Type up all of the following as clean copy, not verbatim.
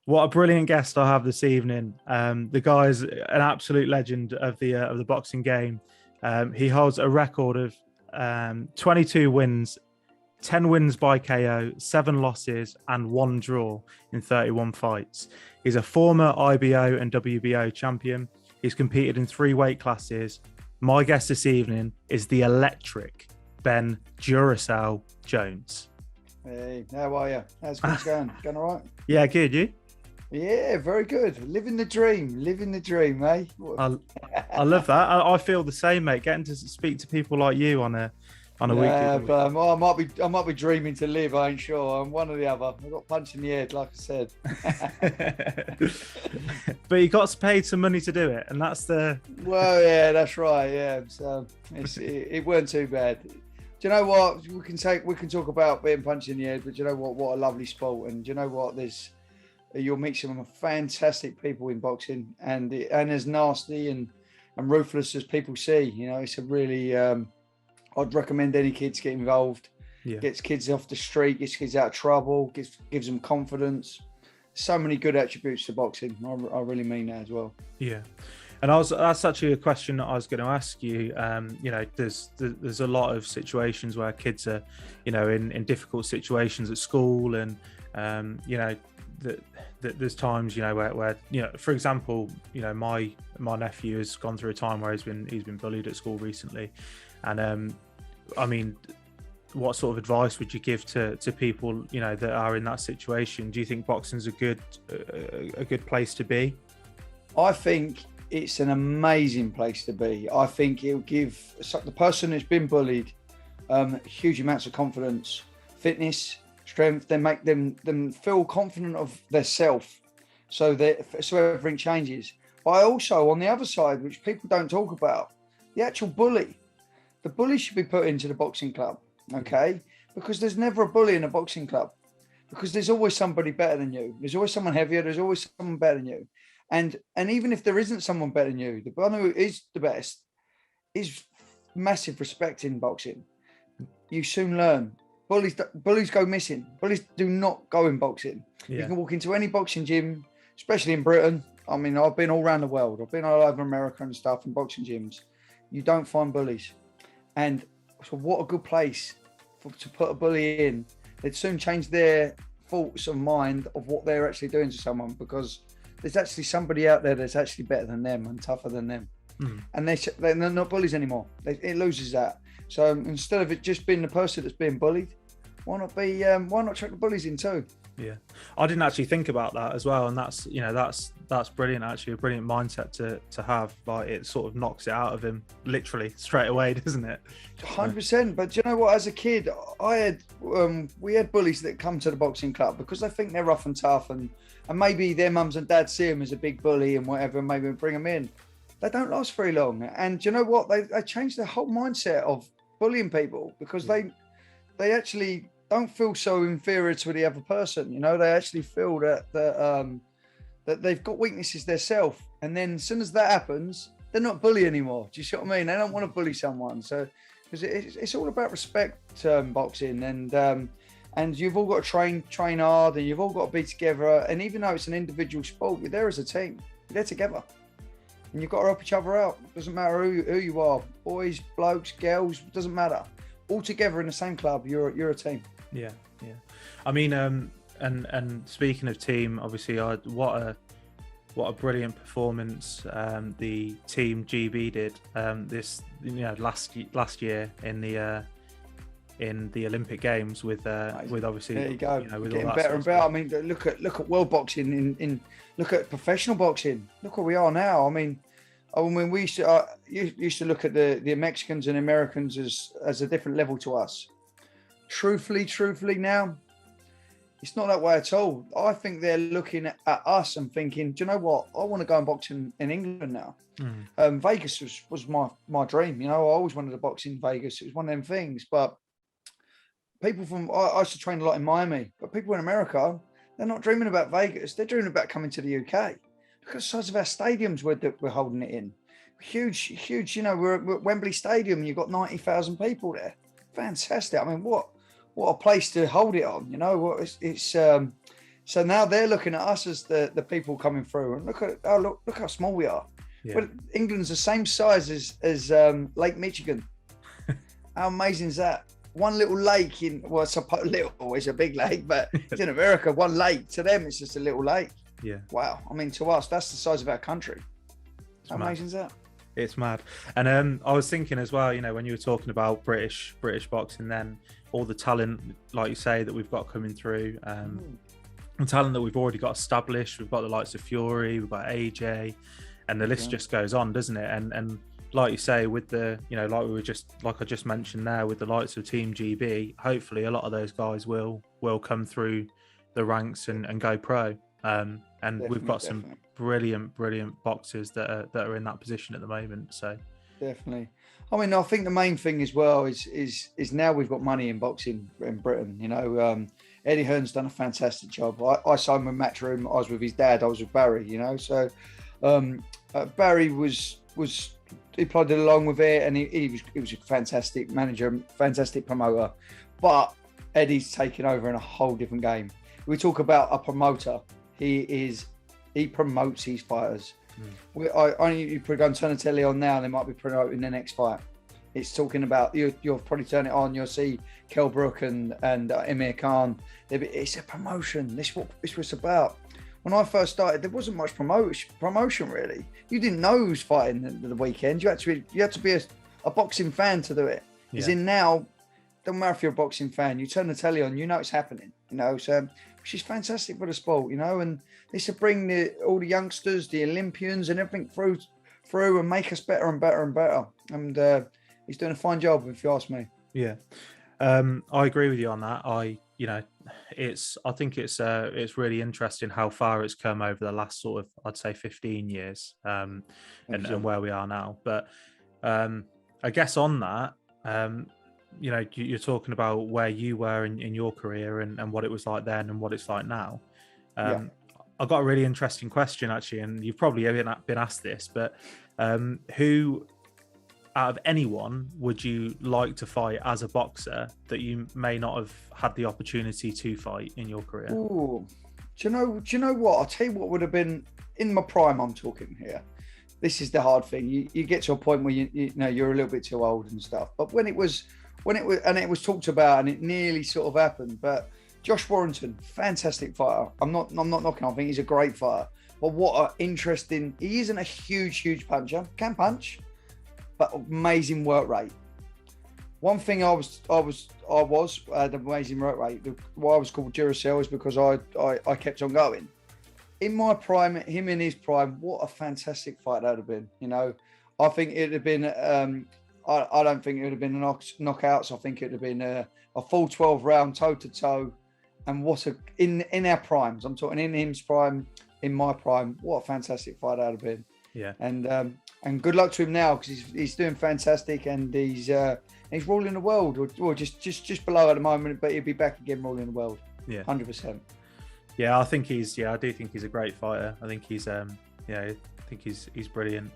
What a brilliant guest I have this evening. The guy's an absolute legend of the boxing game. He holds a record of 22 wins, 10 wins by KO, 7 losses, and 1 draw in 31 fights. He's a former IBO and WBO champion. He's competed in 3 weight classes. My guest this evening is the electric Ben Duracell Jones. Hey, how are you? How's things going? Going all right? Yeah, good. You? Yeah, very good. Living the dream, eh? I love that. I feel the same, mate. Getting to speak to people like you on a weekly. But I might be dreaming to live. I ain't sure. I'm one or the other. I got punched in the head, like I said. But you got paid some money to do it, and that's the. Well, yeah, that's right. Yeah, so it weren't too bad. Do you know what? We can talk about being punched in the head, but do you know what? What a lovely sport, and do you know what? You'll meet some fantastic people in boxing, and as nasty and ruthless as people see. You know, it's a really. I'd recommend any kids get involved. Yeah. Gets kids off the street, gets kids out of trouble, gives them confidence. So many good attributes to boxing. I really mean that as well. Yeah. And that's actually a question that I was going to ask you. You know, there's a lot of situations where kids are, you know, in difficult situations at school, and you know, that there's times, you know, where you know, for example, you know, my nephew has gone through a time where he's been bullied at school recently, and I mean, what sort of advice would you give to people, you know, that are in that situation? Do you think boxing's a good place to be? I think it's an amazing place to be. I think it'll give the person who's been bullied huge amounts of confidence, fitness, strength. They make them feel confident of their self, so everything changes. But also on the other side, which people don't talk about, the actual bully. The bully should be put into the boxing club, okay? Because there's never a bully in a boxing club, because there's always somebody better than you. There's always someone heavier. There's always someone better than you. And even if there isn't someone better than you, the one who is the best is massive respect in boxing. You soon learn. Bullies go missing. Bullies do not go in boxing. Yeah. You can walk into any boxing gym, especially in Britain. I mean, I've been all around the world. I've been all over America and stuff in boxing gyms. You don't find bullies. And so what a good place to put a bully in. They'd soon change their thoughts of mind of what they're actually doing to someone, because there's actually somebody out there that's actually better than them and tougher than them. And they're not bullies anymore. It loses that. So instead of it just being the person that's being bullied, why not check the bullies in too? Yeah, I didn't actually think about that as well, and that's, you know, that's brilliant. Actually, a brilliant mindset to have. Like, it sort of knocks it out of him literally straight away, doesn't it? 100%. But you know what? As a kid, we had bullies that come to the boxing club because they think they're rough and tough, and maybe their mums and dads see them as a big bully and whatever, and maybe bring them in. They don't last very long, and you know what? They changed their whole mindset of bullying people, because they actually don't feel so inferior to the other person. You know, they actually feel that they've got weaknesses themselves, and then as soon as that happens, they're not bully anymore. Do you see what I mean? They don't want to bully someone. So, because it's all about respect, boxing, and you've all got to train hard, and you've all got to be together. And even though it's an individual sport, you're there as a team. You're there together, and you've got to help each other out. Doesn't matter who you are, boys, blokes, girls, doesn't matter. All together in the same club, you're a team. Yeah. I mean, and speaking of team, obviously, what a brilliant performance the team GB did this, you know, last year in the Olympic Games with obviously, there you go, you know, with getting all that better and better. I mean, look at world boxing look at professional boxing. Look where we are now. I mean, we used to look at the Mexicans and Americans as a different level to us. Truthfully now, it's not that way at all. I think they're looking at us and thinking, do you know what? I want to go and box in England now. Vegas was my dream. You know, I always wanted to box in Vegas. It was one of them things. But people I used to train a lot in Miami, but people in America, they're not dreaming about Vegas. They're dreaming about coming to the UK. Look at the size of our stadiums we're holding it in. Huge. You know, we're at Wembley Stadium. You've got 90,000 people there. Fantastic. I mean, what a place to hold it on. You know, it's So now they're looking at us as the people coming through, and look how small we are. Yeah. Well, England's the same size as Lake Michigan. How amazing is that? One little lake it's a big lake, but it's in America. One lake, to them it's just a little lake. Yeah. Wow. I mean, to us, that's the size of our country. How amazing is that? It's mad. And I was thinking as well, you know, when you were talking about British boxing, then all the talent, like you say, that we've got coming through, the talent that we've already got established. We've got the likes of Fury, we've got AJ, and the list just goes on, doesn't it? And like you say, with the, you know, like I just mentioned there, with the likes of Team GB, hopefully a lot of those guys will come through the ranks and go pro. And we've got some brilliant boxers that are in that position at the moment. So definitely. I mean, I think the main thing as well is now we've got money in boxing in Britain. You know, Eddie Hearn's done a fantastic job. I signed with Matchroom. I was with his dad. I was with Barry. You know, so Barry he plodded along with it, and he was a fantastic manager, fantastic promoter. But Eddie's taken over in a whole different game. We talk about a promoter. He promotes his fighters. You probably go and turn the telly on now, and they might be promoting the next fight. It's talking about you'll probably turn it on. You'll see Kell Brook and Amir Khan. It's a promotion. This what it's about. When I first started, there wasn't much promotion really. You didn't know who was fighting the weekend. You had to be a boxing fan to do it. Yeah. As in now, don't matter if you're a boxing fan. You turn the telly on, you know it's happening. You know, so she's fantastic for the sport. You know, and this to bring all the youngsters, the Olympians, and everything through and make us better and better and better. And he's doing a fine job, if you ask me. Yeah, I agree with you on that. I think it's really interesting how far it's come over the last sort of, I'd say, 15 years, and where we are now. But I guess on that, you know, you're talking about where you were in your career and what it was like then and what it's like now. I've got a really interesting question actually, and you've probably been asked this, but who out of anyone would you like to fight as a boxer that you may not have had the opportunity to fight in your career? Ooh, do you know what? I'll tell you what would have been in my prime. I'm talking here. This is the hard thing. You get to a point where you know you're a little bit too old and stuff. But when it was and it was talked about and it nearly sort of happened. But Josh Warrington, fantastic fighter. I'm not knocking. I think he's a great fighter. But what an interesting. He isn't a huge puncher. Can punch, but amazing work rate. One thing I had amazing work rate. Why I was called Duracell is because I kept on going. In my prime, him in his prime, what a fantastic fight that would have been. You know, I think it'd have been. I don't think it would have been knockouts. I think it would have been a full 12 round toe to toe. And in our primes, I'm talking in him's prime, in my prime. What a fantastic fight that would have been. Yeah. And good luck to him now because he's doing fantastic and he's ruling the world or just below at the moment, but he'll be back again ruling the world. Yeah, 100%. Yeah, I do think he's a great fighter. I think he's he's brilliant.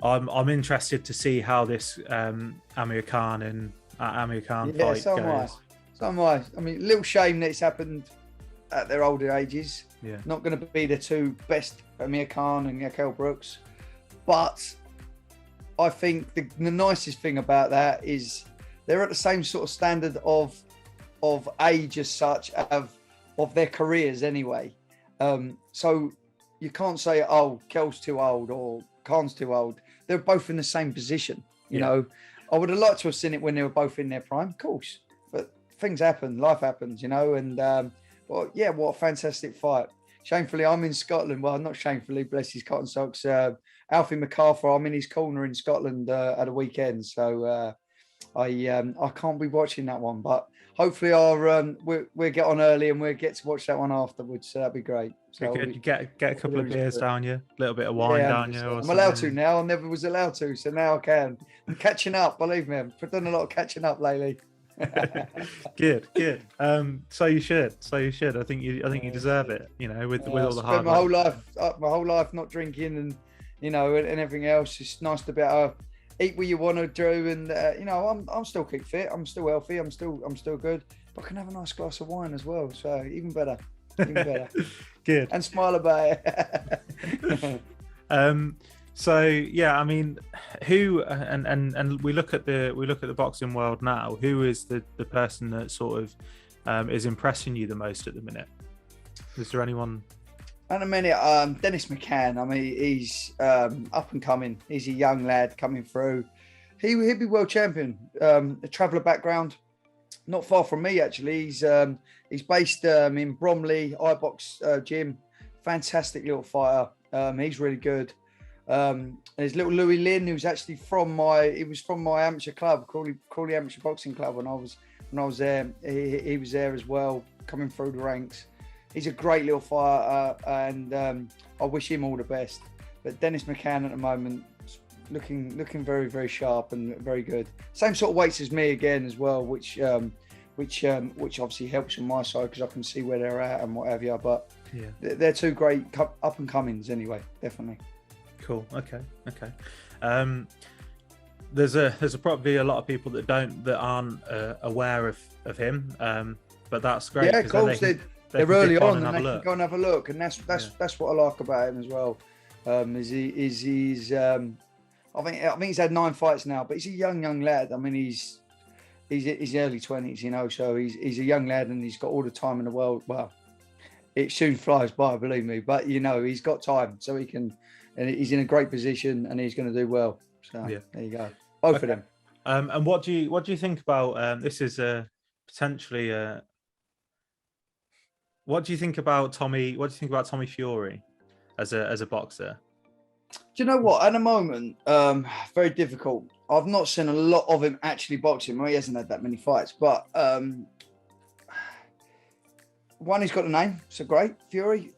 I'm interested to see how this Amir Khan fight goes. So am I. I mean, a little shame that it's happened at their older ages. Yeah. Not going to be the two best, Amir Khan and Kell Brooks. But I think the nicest thing about that is they're at the same sort of standard of age as such, of their careers anyway. So you can't say, oh, Kell's too old or Khan's too old. They're both in the same position. You know, I would have liked to have seen it when they were both in their prime, of course. But things happen, life happens, you know, and well, yeah, what a fantastic fight. Shamefully, I'm in Scotland. Well, not shamefully, bless his cotton socks. Alfie MacArthur, I'm in his corner in Scotland at a weekend. So I can't be watching that one, but hopefully we'll get on early and we'll get to watch that one afterwards. So that'd be great. So get a couple of beers down you, a little bit of wine down you. I'm allowed to now. I never was allowed to, so now I can. I'm catching up, believe me. I've done a lot of catching up lately. Good. So you should. I think you deserve it. You know, with all the hard work. My whole life not drinking and you know and everything else. It's nice to be able to eat what you want to do, and you know, I'm still keep fit. I'm still healthy. I'm still good. But I can have a nice glass of wine as well. So even better. Even better. Good. And smile about it. So yeah, I mean, who and we look at the boxing world now. Who is the person that sort of is impressing you the most at the minute? Is there anyone? At the minute, Dennis McCann. I mean, he's up and coming. He's a young lad coming through. He'd be world champion. A traveller background, not far from me actually. He's based in Bromley iBox gym. Fantastic little fighter. He's really good. There's little Louis Lynn, who's actually from my amateur club, Crawley Amateur Boxing Club. When I was there, he was there as well, coming through the ranks. He's a great little fighter, and I wish him all the best. But Dennis McCann at the moment, looking very, very sharp and very good. Same sort of weights as me again as well, which obviously helps on my side because I can see where they're at and what have you. But yeah, they're two great up and comings anyway, definitely. Cool. Okay. There's probably a lot of people that aren't aware of him, but that's great. Yeah, of course. They're early on, and they can go and have a look, and that's what I like about him as well. He's I think he's had 9 fights now, but he's a young lad. I mean, he's early 20s, you know, so he's a young lad, and he's got all the time in the world. Well, it soon flies by, believe me, but you know, he's got time, so he can. And he's in a great position, and he's going to do well. So yeah, there you go. Both of them. And what do you think about this? Is potentially what do you think about Tommy? What do you think about Tommy Fury as a boxer? Do you know what? At the moment, very difficult. I've not seen a lot of him actually boxing. Well, he hasn't had that many fights, but one, he's got the name, so great. Fury.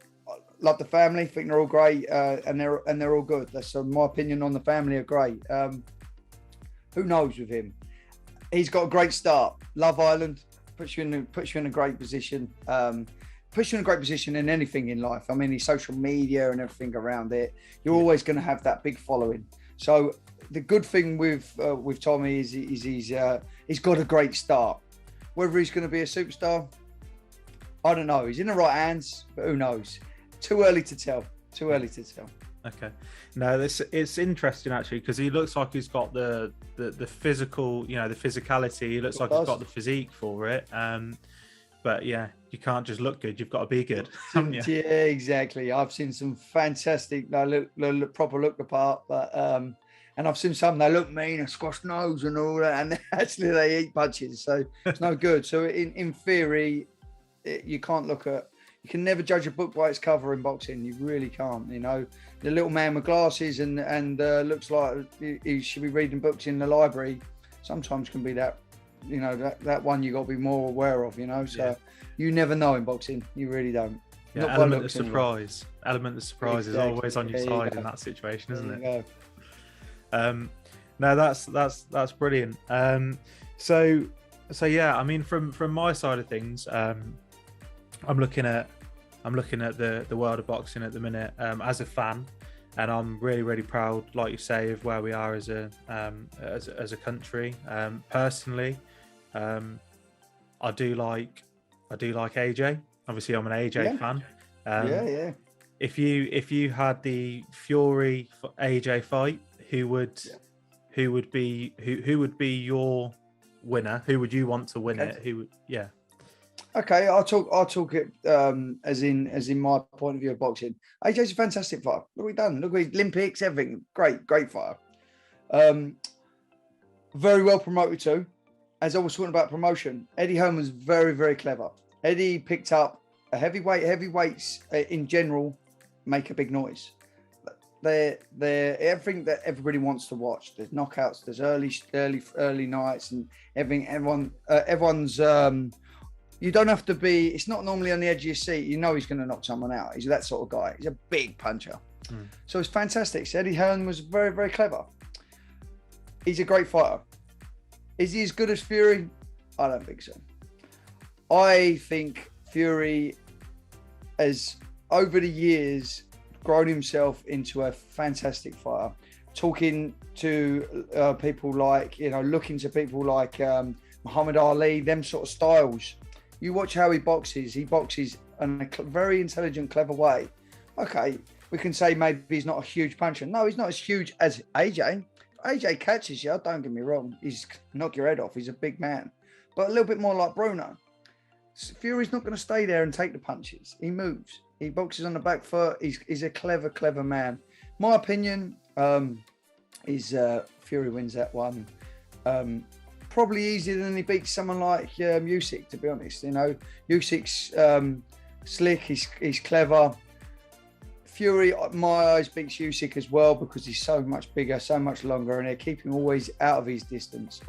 Love the family, think they're all great, and they're all good. That's my opinion on the family are great. Who knows with him? He's got a great start. Love Island puts you in a great position. Puts you in a great position in anything in life. I mean, his social media and everything around it. You're always going to have that big following. So the good thing with Tommy is he's got a great start. Whether he's going to be a superstar, I don't know. He's in the right hands, but who knows? Too early to tell. Okay. No, it's interesting actually, because he looks like he's got the physical, you know, the physicality. He looks like he's got the physique for it. But yeah, you can't just look good. You've got to be good, haven't you? Yeah, exactly. I've seen some fantastic, look proper look the part, but and I've seen some they look mean, a squashed nose and all that, and actually they eat punches, so it's no good. So in theory, you can't look at. You can never judge a book by its cover in boxing. You really can't. You know, the little man with glasses and looks like he should be reading books in the library. Sometimes can be that, you know, that one you got to be more aware of. You know, so you never know in boxing. You really don't. Yeah, element of surprise. Anyway. Element of surprise is always on your side in that situation, isn't it? No, that's brilliant. So yeah, I mean, from my side of things. I'm looking at the world of boxing at the minute as a fan, and I'm really proud, like you say, of where we are as a country. Personally, I do like AJ. Obviously, I'm an AJ fan. Yeah. If you had the Fury AJ fight, who would be your winner? Who would you want to win it? Who would? Yeah. Okay, I'll talk it as in my point of view of boxing. AJ's a fantastic fighter. Look what he's done. Look at his Olympics, everything. Great fighter. Very well promoted too. As I was talking about promotion, Eddie Hearn was very, very clever. Eddie picked up a heavyweight. Heavyweights in general make a big noise. They're everything that everybody wants to watch. There's knockouts. There's early nights and everything. Everyone's. You don't have to be. It's not normally on the edge of your seat. You know he's going to knock someone out. He's that sort of guy. He's a big puncher. So it's fantastic. So Eddie Hearn was very, very clever. He's a great fighter. Is he as good as Fury? I don't think so. I think Fury has, over the years, grown himself into a fantastic fighter. talking to people like, looking to people like Muhammad Ali, them sort of styles. You watch how he boxes. He boxes in a very intelligent, clever way. Okay, we can say maybe he's not a huge puncher. No, he's not as huge as AJ. AJ catches you, don't get me wrong. He's knock your head off. He's a big man. But a little bit more like Bruno. Fury's not going to stay there and take the punches. He moves. He boxes on the back foot. He's a clever, clever man. My opinion is Fury wins that one. Probably easier than he beats someone like Usyk, to be honest. Usyk's slick. He's clever. Fury, in my eyes, beats Usyk as well because he's so much bigger, so much longer, and they keep him always out of his distance.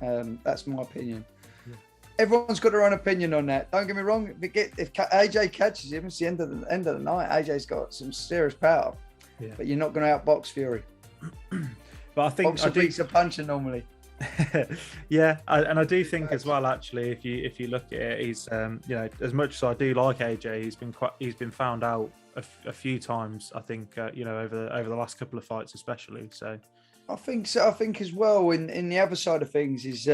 That's my opinion. Yeah. Everyone's got their own opinion on that. Don't get me wrong. If AJ catches him, it's the end of the night. AJ's got some serious power, but you're not going to outbox Fury. But I think Boxer beats a puncher normally. Yeah, I do think as well. Actually, if you look at it, he's as much as I do like AJ, he's been found out a few times. I think over the last couple of fights, especially. So I think so. I think as well. In the other side of things is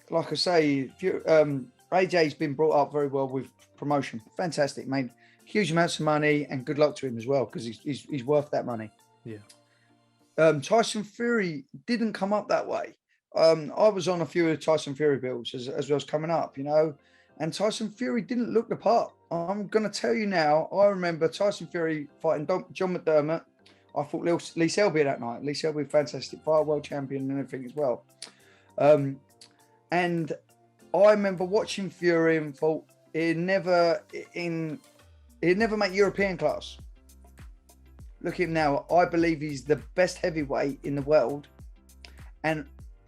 like I say, AJ's been brought up very well with promotion. Fantastic, made huge amounts of money, and good luck to him as well because he's worth that money. Yeah. Tyson Fury didn't come up that way. I was on a few of Tyson Fury bills as I was coming up, and Tyson Fury didn't look the part. I'm going to tell you now, I remember Tyson Fury fighting John McDermott. I thought Lee Selby that night. Lee Selby, fantastic fight, world champion and everything as well. And I remember watching Fury and thought he'd never make European class. Look at him now. I believe he's the best heavyweight in the world, and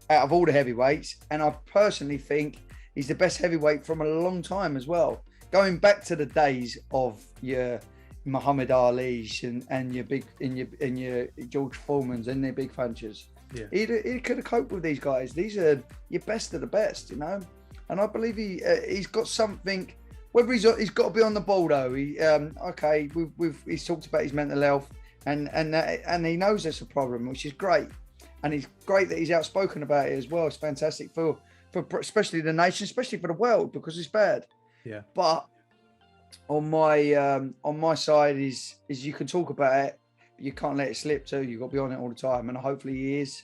out of all the heavyweights. And I personally think he's the best heavyweight from a long time as well. Going back to the days of your Muhammad Ali's and your George Foreman's and their big punchers. Yeah. He could have coped with these guys. These are your best of the best, And I believe he's got something. Whether he's got to be on the ball though. He's talked about his mental health. And he knows that's a problem, which is great. And it's great that he's outspoken about it as well. It's fantastic for especially the nation, especially for the world, because it's bad. Yeah. But on my side is you can talk about it, but you can't let it slip too. You've got to be on it all the time, and hopefully he is.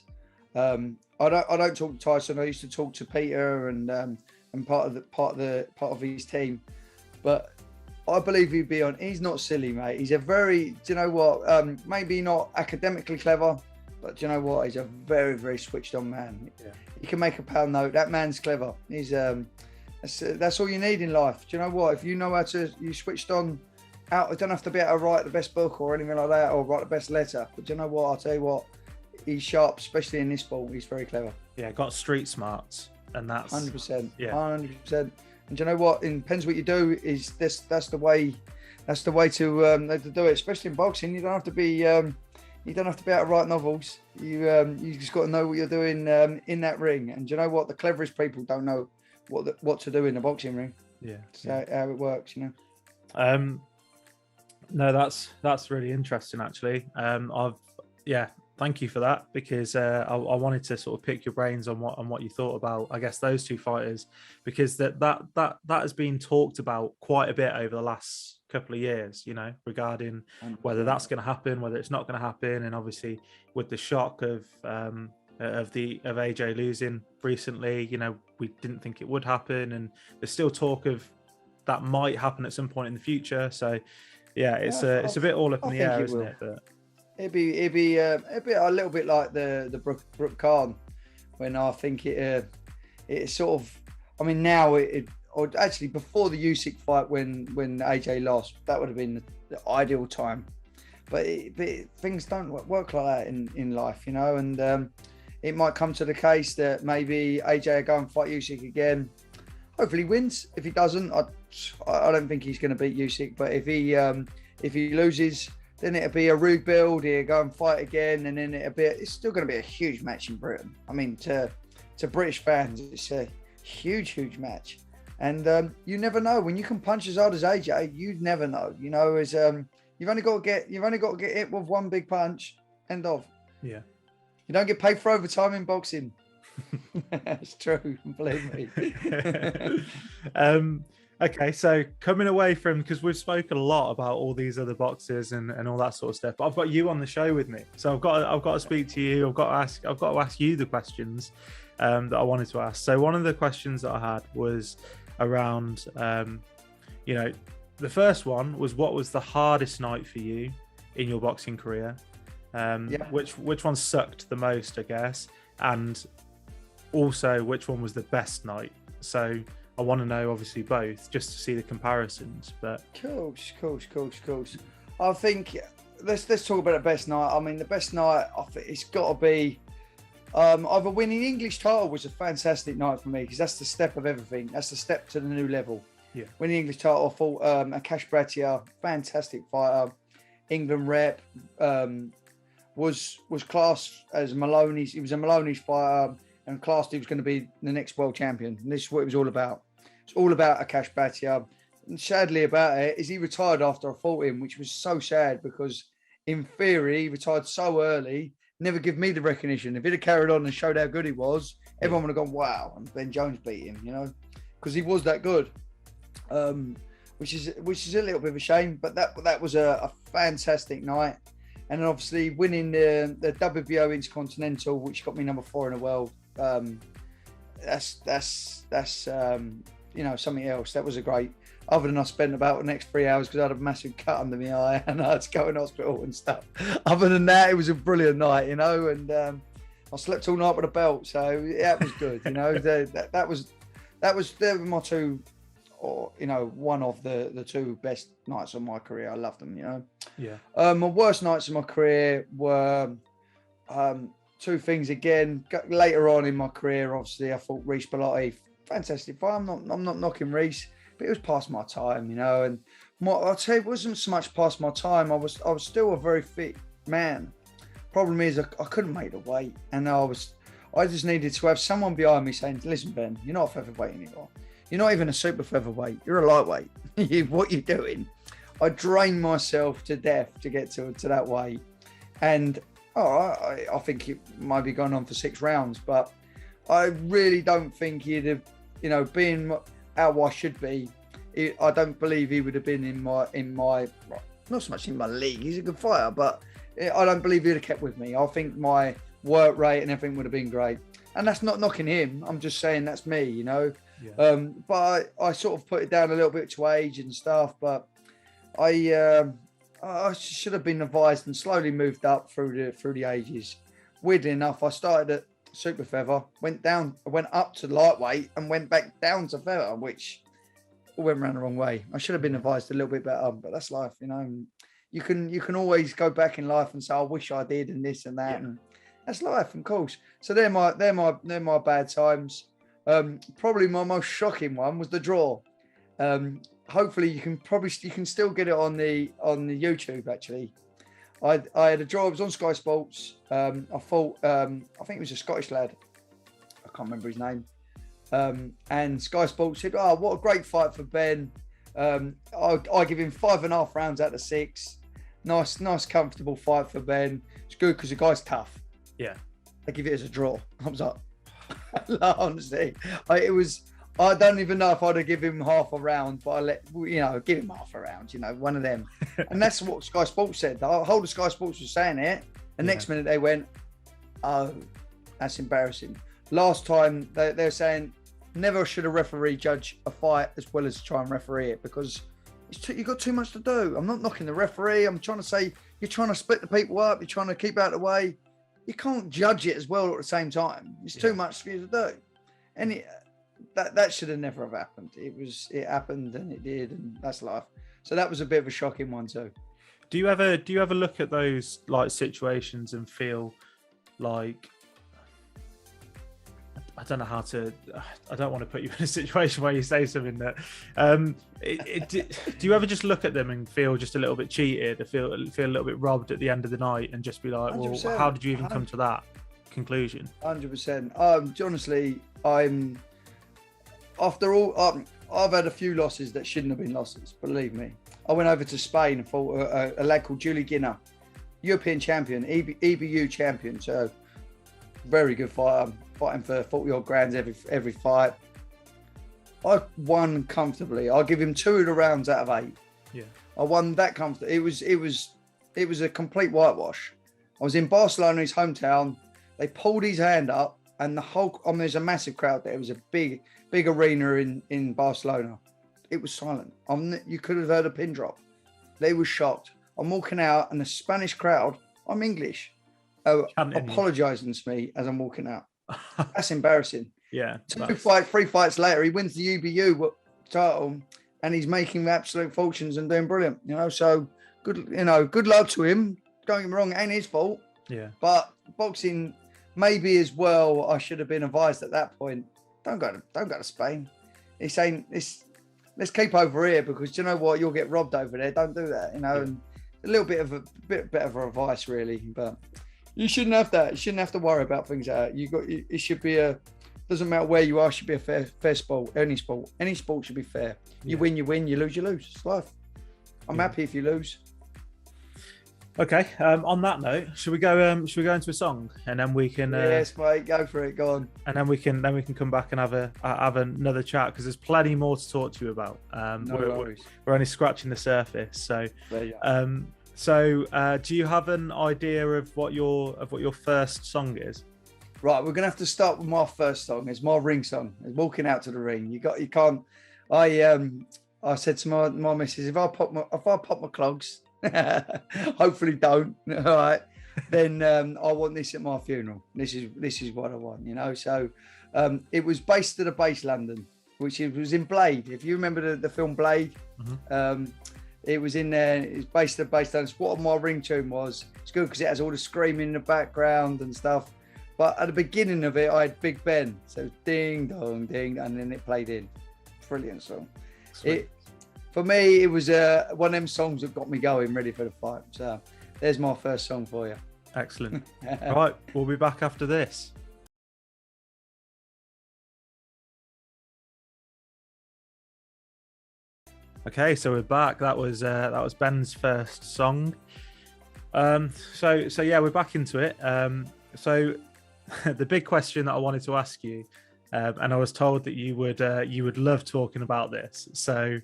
I don't talk to Tyson. I used to talk to Peter and part of his team, but I believe he'd be on. He's not silly, mate. He's a very, do you know what? Maybe not academically clever, but do you know what? He's a very, very switched on man. Yeah. He can make a pound note. That man's clever. He's that's all you need in life. Do you know what? If you know how to, you switched on. Out. I don't have to be able to write the best book or anything like that, or write the best letter. But do you know what? I'll tell you what. He's sharp, especially in this sport. He's very clever. Yeah, got street smarts, and that's 100%. Yeah, 100%. And do you know what? It depends what you do. Is this? That's the way. That's the way to do it. Especially in boxing, you don't have to be. You don't have to be able to write novels. You just got to know what you're doing in that ring. And do you know what? The cleverest people don't know what to do in the boxing ring. Yeah. So how it works, No, that's really interesting actually. Thank you for that, because I wanted to sort of pick your brains on what you thought about, I guess, those two fighters, because that has been talked about quite a bit over the last couple of years, regarding whether that's going to happen, whether it's not going to happen, and obviously with the shock of AJ losing recently, we didn't think it would happen, and there's still talk of that might happen at some point in the future. So yeah, it's a bit all up in the air, isn't it? But it'd be a little bit like the Brooke Khan, when I think it sort of, I mean, now or actually before the Usyk fight when AJ lost, that would have been the ideal time. But things don't work like that in life, and it might come to the case that maybe AJ will go and fight Usyk again. Hopefully he wins. If he doesn't, I don't think he's going to beat Usyk. But if he loses, then it'll be a rebuild. He'll go and fight again, and then it's still going to be a huge match in Britain. I mean, to British fans, it's a huge match. And you never know when you can punch as hard as AJ. You never know. You've only got to get hit with one big punch. End of. Yeah. You don't get paid for overtime in boxing. It's true, believe me. Okay, so coming away from, because we've spoken a lot about all these other boxers and all that sort of stuff, but I've got you on the show with me, so I've got to speak to you. I've got to ask you the questions that I wanted to ask. So one of the questions that I had was around, you know, the first one was, what was the hardest night for you in your boxing career? Which one sucked the most, I guess, and also which one was the best night? So I want to know, obviously, both, just to see the comparisons. But course. I think let's talk about the best night. I mean, the best night, I think it's got to be either winning English title was a fantastic night for me, because that's the step of everything. That's the step to the new level. Yeah. Winning English title, I fought Akash Bhatia, fantastic fighter, England rep, was classed as Maloney's. He was a Maloney's fighter, and classed he was going to be the next world champion. And this is what it was all about. It's all about Akash Bhatia. And sadly about it is he retired after I fought him, which was so sad, because in theory he retired so early, never give me the recognition. If he'd have carried on and showed how good he was, everyone would have gone, wow, and Ben Jones beat him, you know, because he was that good. Which is a little bit of a shame, but that was a fantastic night. And then obviously winning the WBO Intercontinental, which got me number 4 in the world. That's you know, something else. That was a great, other than I spent about the next 3 hours because I had a massive cut under my eye and I had to go in hospital and stuff. Other than that, it was a brilliant night, you know, and I slept all night with a belt, so yeah, it was good, you know. They were my two, or you know, one of the two best nights of my career. I loved them, you know. Yeah. My worst nights of my career were two things again. Later on in my career, obviously, I fought Reece Bellotti. Fantastic fight. I'm not knocking Reece, but it was past my time, you know. And I'll tell you, it wasn't so much past my time. I was still a very fit man. Problem is, I couldn't make the weight, and I just needed to have someone behind me saying, "Listen, Ben, you're not a featherweight anymore. You're not even a super featherweight. You're a lightweight. What you doing?" I drained myself to death to get to that weight, and I think it might be going on for 6 rounds, but I really don't think he'd have, you know, being how I should be. I don't believe he would have been in my not so much in my league. He's a good fighter, but I don't believe he'd have kept with me. I think my work rate and everything would have been great, and that's not knocking him. I'm just saying that's me, you know. Yeah. But I sort of put it down a little bit to age and stuff, but I should have been advised and slowly moved up through the ages. Weirdly enough, I started at super feather, went up to lightweight, and went back down to feather, which went around the wrong way. I should have been advised a little bit better, but that's life, you know. You can always go back in life and say, I wish I did, and this and that, yeah. And that's life, of course. So they're my bad times. Probably my most shocking one was the draw. Hopefully you can still get it on the YouTube. Actually, I had a draw. It was on Sky Sports. I fought. I think it was a Scottish lad. I can't remember his name. And Sky Sports said, "Oh, what a great fight for Ben. I give him 5.5 rounds out of 6. Nice, comfortable fight for Ben. It's good because the guy's tough." Yeah. I give it as a draw. I was like, honestly, I don't even know if I'd have given him half a round, but give him half a round, you know, one of them. And that's what Sky Sports said. The whole of Sky Sports was saying it. The next minute they went, "Oh, that's embarrassing." Last time they were saying, never should a referee judge a fight as well as try and referee it, because you've got too much to do. I'm not knocking the referee. I'm trying to say, you're trying to split the people up. You're trying to keep out of the way. You can't judge it as well at the same time. It's too much for you to do. And that should have never have happened. It happened and it did, and that's life. So that was a bit of a shocking one too. Do you ever look at those like situations and feel like, I don't know how to, I don't want to put you in a situation where you say something that, do you ever just look at them and feel just a little bit cheated, or feel a little bit robbed at the end of the night, and just be like, well, how did you even come to that conclusion? 100%. Honestly, after all, I've had a few losses that shouldn't have been losses, believe me. I went over to Spain and fought a lad called Julie Ginner, European champion, EBU champion. So Very good fighter, fighting for 40 odd grand every fight. I won comfortably. I'll give him 2 of the rounds out of 8. Yeah, I won that comfortably. It was a complete whitewash. I was in Barcelona, his hometown. They pulled his hand up, and the whole. There's a massive crowd there. It was a big arena in Barcelona. It was silent. You could have heard a pin drop. They were shocked. I'm walking out, and the Spanish crowd. I'm English. Apologising to me as I'm walking out. That's embarrassing. Yeah. 3 fights later, he wins the UBU title, and he's making absolute fortunes and doing brilliant. So good. Good luck to him. Don't get me wrong, it ain't his fault. Yeah. But boxing, maybe as well, I should have been advised at that point. Don't go to Spain. He's saying let's keep over here, because you know what, you'll get robbed over there. Don't do that. Yeah. And a little bit of advice, really. But you shouldn't have that. You shouldn't have to worry about things like that. It should be doesn't matter where you are, should be a fair sport. Any sport should be fair. You win, you win. You lose, you lose. It's life. I'm happy if you lose. Okay. On that note, should we go into a song, and then we can? Yes, mate. Go for it. Go on. And then we can come back and have another chat, because there's plenty more to talk to you about. We're only scratching the surface. So, do you have an idea of what your first song is? Right, we're gonna have to start with my first song. It's my ring song. It's Walking Out to the Ring. You can't. I said to my missus, if I pop my clogs, hopefully don't. All right, then I want this at my funeral. This is what I want. So it was based at a base London, which was in Blade. If you remember the film Blade, it was in there. It's based at base London. What my ringtone was. It's good because it has all the screaming in the background and stuff. But at the beginning of it, I had Big Ben. So ding, dong, ding, and then it played in. Brilliant song. For me, it was one of them songs that got me going, ready for the fight. So there's my first song for you. Excellent. All right, we'll be back after this. Okay, so we're back. That was Ben's first song. So yeah, we're back into it. So the big question that I wanted to ask you, and I was told that you would love talking about this. So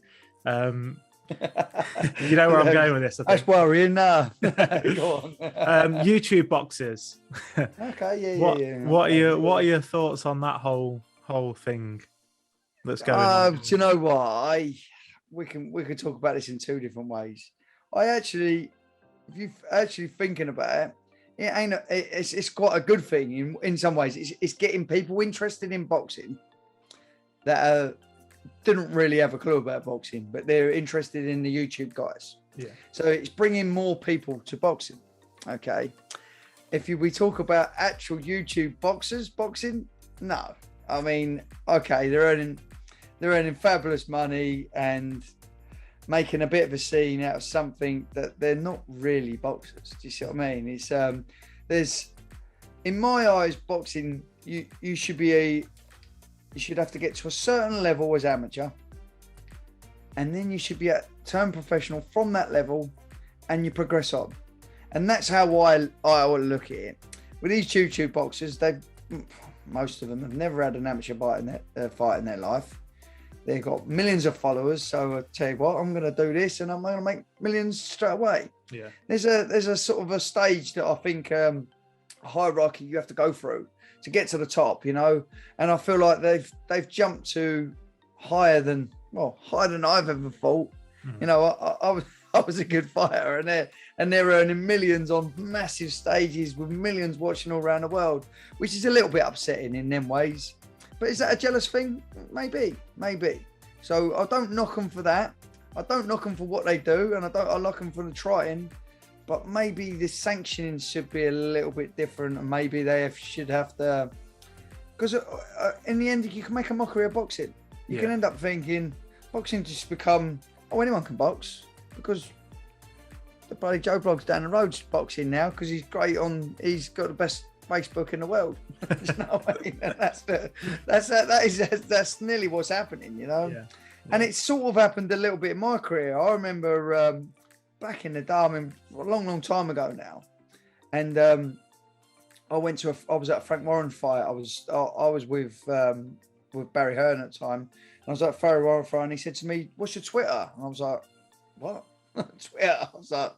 you know where I'm going with this, I think. That's worrying. Go on. YouTube boxes. Okay, yeah. What are your thoughts on that whole thing that's going on? Do you know what? We can talk about this in 2 different ways. If you're actually thinking about it, it's quite a good thing in some ways. It's getting people interested in boxing that didn't really have a clue about boxing, but they're interested in the YouTube guys. Yeah. So it's bringing more people to boxing. Okay. If we talk about actual YouTube boxing, no. I mean, okay, they're earning fabulous money and making a bit of a scene out of something that they're not really boxers. Do you see what I mean? It's there's, in my eyes, boxing, you should have to get to a certain level as amateur, and then you should be turn professional from that level, and you progress on. And that's how I look at it. With these YouTube boxers, most of them have never had an amateur fight in their life. They've got millions of followers, so I tell you what, I'm going to do this and I'm going to make millions straight away. Yeah. There's a sort of a stage that I think a hierarchy you have to go through to get to the top, and I feel like they've jumped to higher than I've ever thought. I was a good fighter, and they're earning millions on massive stages with millions watching all around the world, which is a little bit upsetting in them ways. But is that a jealous thing? Maybe. So I don't knock them for that. I don't knock them for what they do, and I knock them for the trying. But maybe the sanctioning should be a little bit different, and maybe they should have to. Because in the end, you can make a mockery of boxing. You can end up thinking boxing just become, anyone can box, because the bloody Joe Blogg's down the road's boxing now because he's got the best Facebook in the world. You know what I mean? That's nearly what's happening, Yeah. And it's sort of happened a little bit in my career. I remember back in the day, a long time ago now, and I was at a Frank Warren fight. I was with Barry Hearn at the time. And I was at a Barry Warren fight, and he said to me, "What's your Twitter?" And I was like, "What? Twitter?" I was like,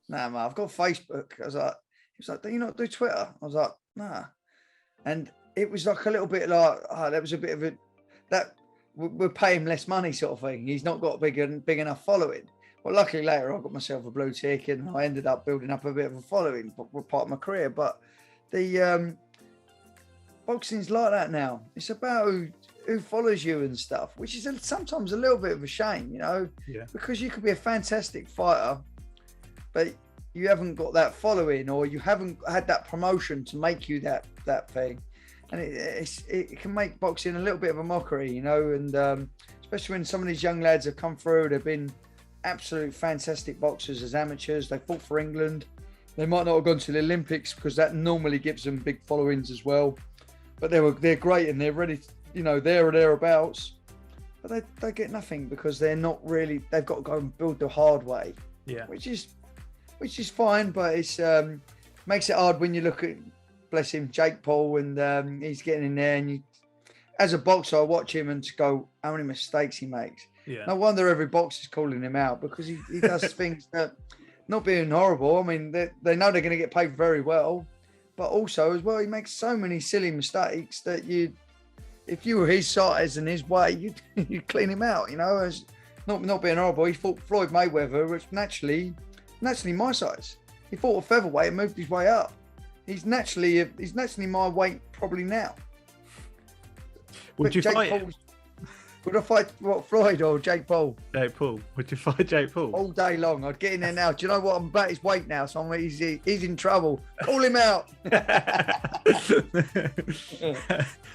"Nah, man, I've got Facebook." I was like, he was like, "Do you not do Twitter?" I was like, "Nah." And it was like a little bit like, that was a bit of a, that we'll pay him less money sort of thing. He's not got a big enough following. Well, luckily later I got myself a blue tick and I ended up building up a bit of a following for part of my career. But the boxing's like that now. It's about who follows you and stuff, which is sometimes a little bit of a shame, you know, because you could be a fantastic fighter, but you haven't got that following, or you haven't had that promotion to make you that thing. And it can make boxing a little bit of a mockery, you know, and especially when some of these young lads have come through, they've been absolute fantastic boxers as amateurs. They fought for England. They might not have gone to the Olympics because that normally gives them big followings as well. But they're great and they're ready, to, you know, there or thereabouts. But they get nothing because they're not really. They've got to go and build the hard way. Yeah. Which is fine, but it's makes it hard when you look at, bless him, Jake Paul, and he's getting in there, and you, as a boxer, I watch him and just go, how many mistakes he makes. Yeah. No wonder every boxer's calling him out, because he does things that, not being horrible, I mean, they know they're going to get paid very well, but also as well, he makes so many silly mistakes that if you were his size and his weight, you'd clean him out, you know, as not being horrible. He fought Floyd Mayweather, which naturally my size. He fought a featherweight and moved his way up. He's naturally my weight probably now. Would you fight him? Would I fight Floyd or Jake Paul? Jake Paul. Would you fight Jake Paul? All day long. I'd get in there now. Do you know what? I'm about his weight now, so he's in trouble. Call him out.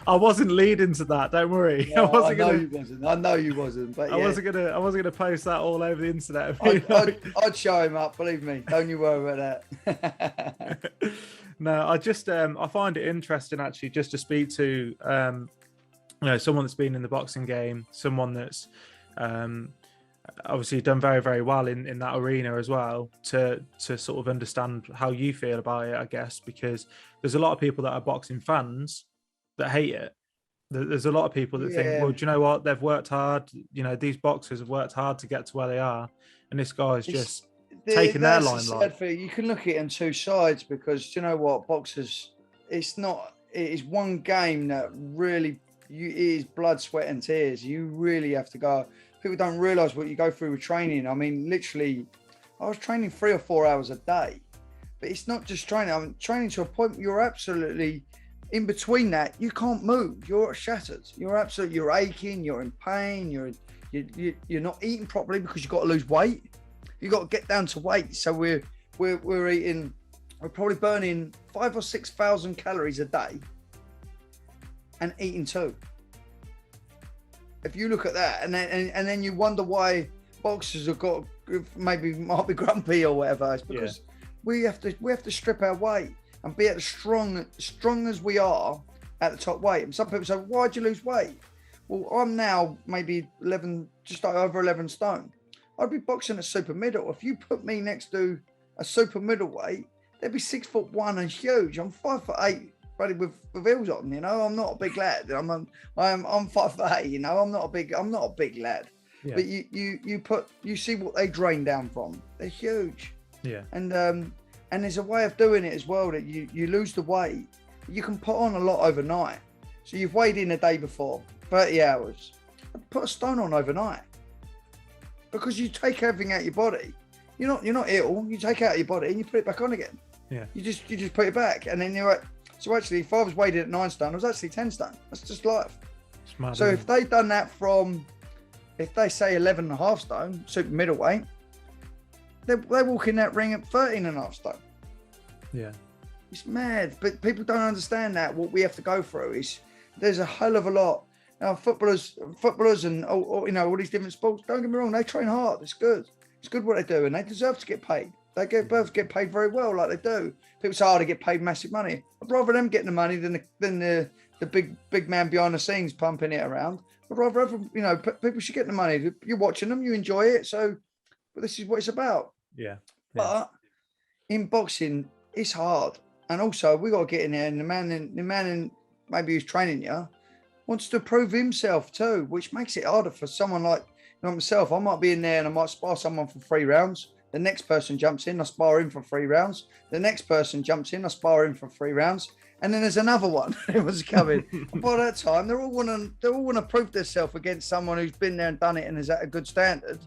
I wasn't leading to that. Don't worry. Yeah, I know you wasn't. But yeah. I wasn't gonna post that all over the internet. I'd show him up. Believe me. Don't you worry about that. No, I just I find it interesting actually just to speak to you know, someone that's been in the boxing game, someone that's obviously done very, very well in that arena as well, to sort of understand how you feel about it, I guess, because there's a lot of people that are boxing fans that hate it. There's a lot of people that think, well, do you know what? They've worked hard. You know, these boxers have worked hard to get to where they are, and this guy's just taking their limelight. You can look at it on two sides, because do you know what? Boxers, it is one game that really, it is blood, sweat and tears. You really have to go. People don't realise what you go through with training. I mean, literally, I was training 3 or 4 hours a day. But it's not just training. I'm training to a point where you're absolutely, in between that, you can't move. You're shattered. You're aching. You're in pain. You're not eating properly because you've got to lose weight. You've got to get down to weight. So we're eating. We're probably burning 5,000 or 6,000 calories a day, and eating 2. If you look at that, and then you wonder why boxers have got might be grumpy or whatever. It's because we have to strip our weight and be as strong as we are at the top weight. And some people say, why'd you lose weight? Well, I'm now maybe 11, just over 11 stone. I'd be boxing at super middle. If you put me next to a super middleweight, they'd be 6'1" and huge. I'm 5'8", buddy, with heels on. You know, I'm not a big lad. I'm 5'8". You know, I'm not a big lad. Yeah. But you see what they drain down from. They're huge. Yeah. And there's a way of doing it as well, that you lose the weight. You can put on a lot overnight. So you've weighed in a day before, 30 hours. Put a stone on overnight, because you take everything out of your body. You're not ill. You take it out of your body and you put it back on again. Yeah. You just put it back, and then you're like. So actually, if I was weighed in at 9 stone, I was actually 10 stone. That's just life. Smart, so if they'd done that from, if they say 11.5 stone, super middleweight, they walk in that ring at 13.5 stone. Yeah. It's mad, but people don't understand that. What we have to go through is, there's a hell of a lot. Now, footballers and all, you know, all these different sports, don't get me wrong, they train hard. It's good. It's good what they do, and they deserve to get paid. They both get paid very well, like they do. People say, they get paid massive money. I'd rather them getting the money than the big man behind the scenes pumping it around. I'd rather, you know, people should get the money. You're watching them, you enjoy it. So, but this is what it's about. Yeah. But in boxing, it's hard. And also, we got to get in there, and the man in maybe who's training you wants to prove himself too, which makes it harder for someone like myself. I might be in there and I might spar someone for 3 rounds. The next person jumps in, I spar him for 3 rounds. The next person jumps in, I spar him for 3 rounds. And then there's another one who was coming. And by that time, they all want to prove themselves against someone who's been there and done it and is at a good standard.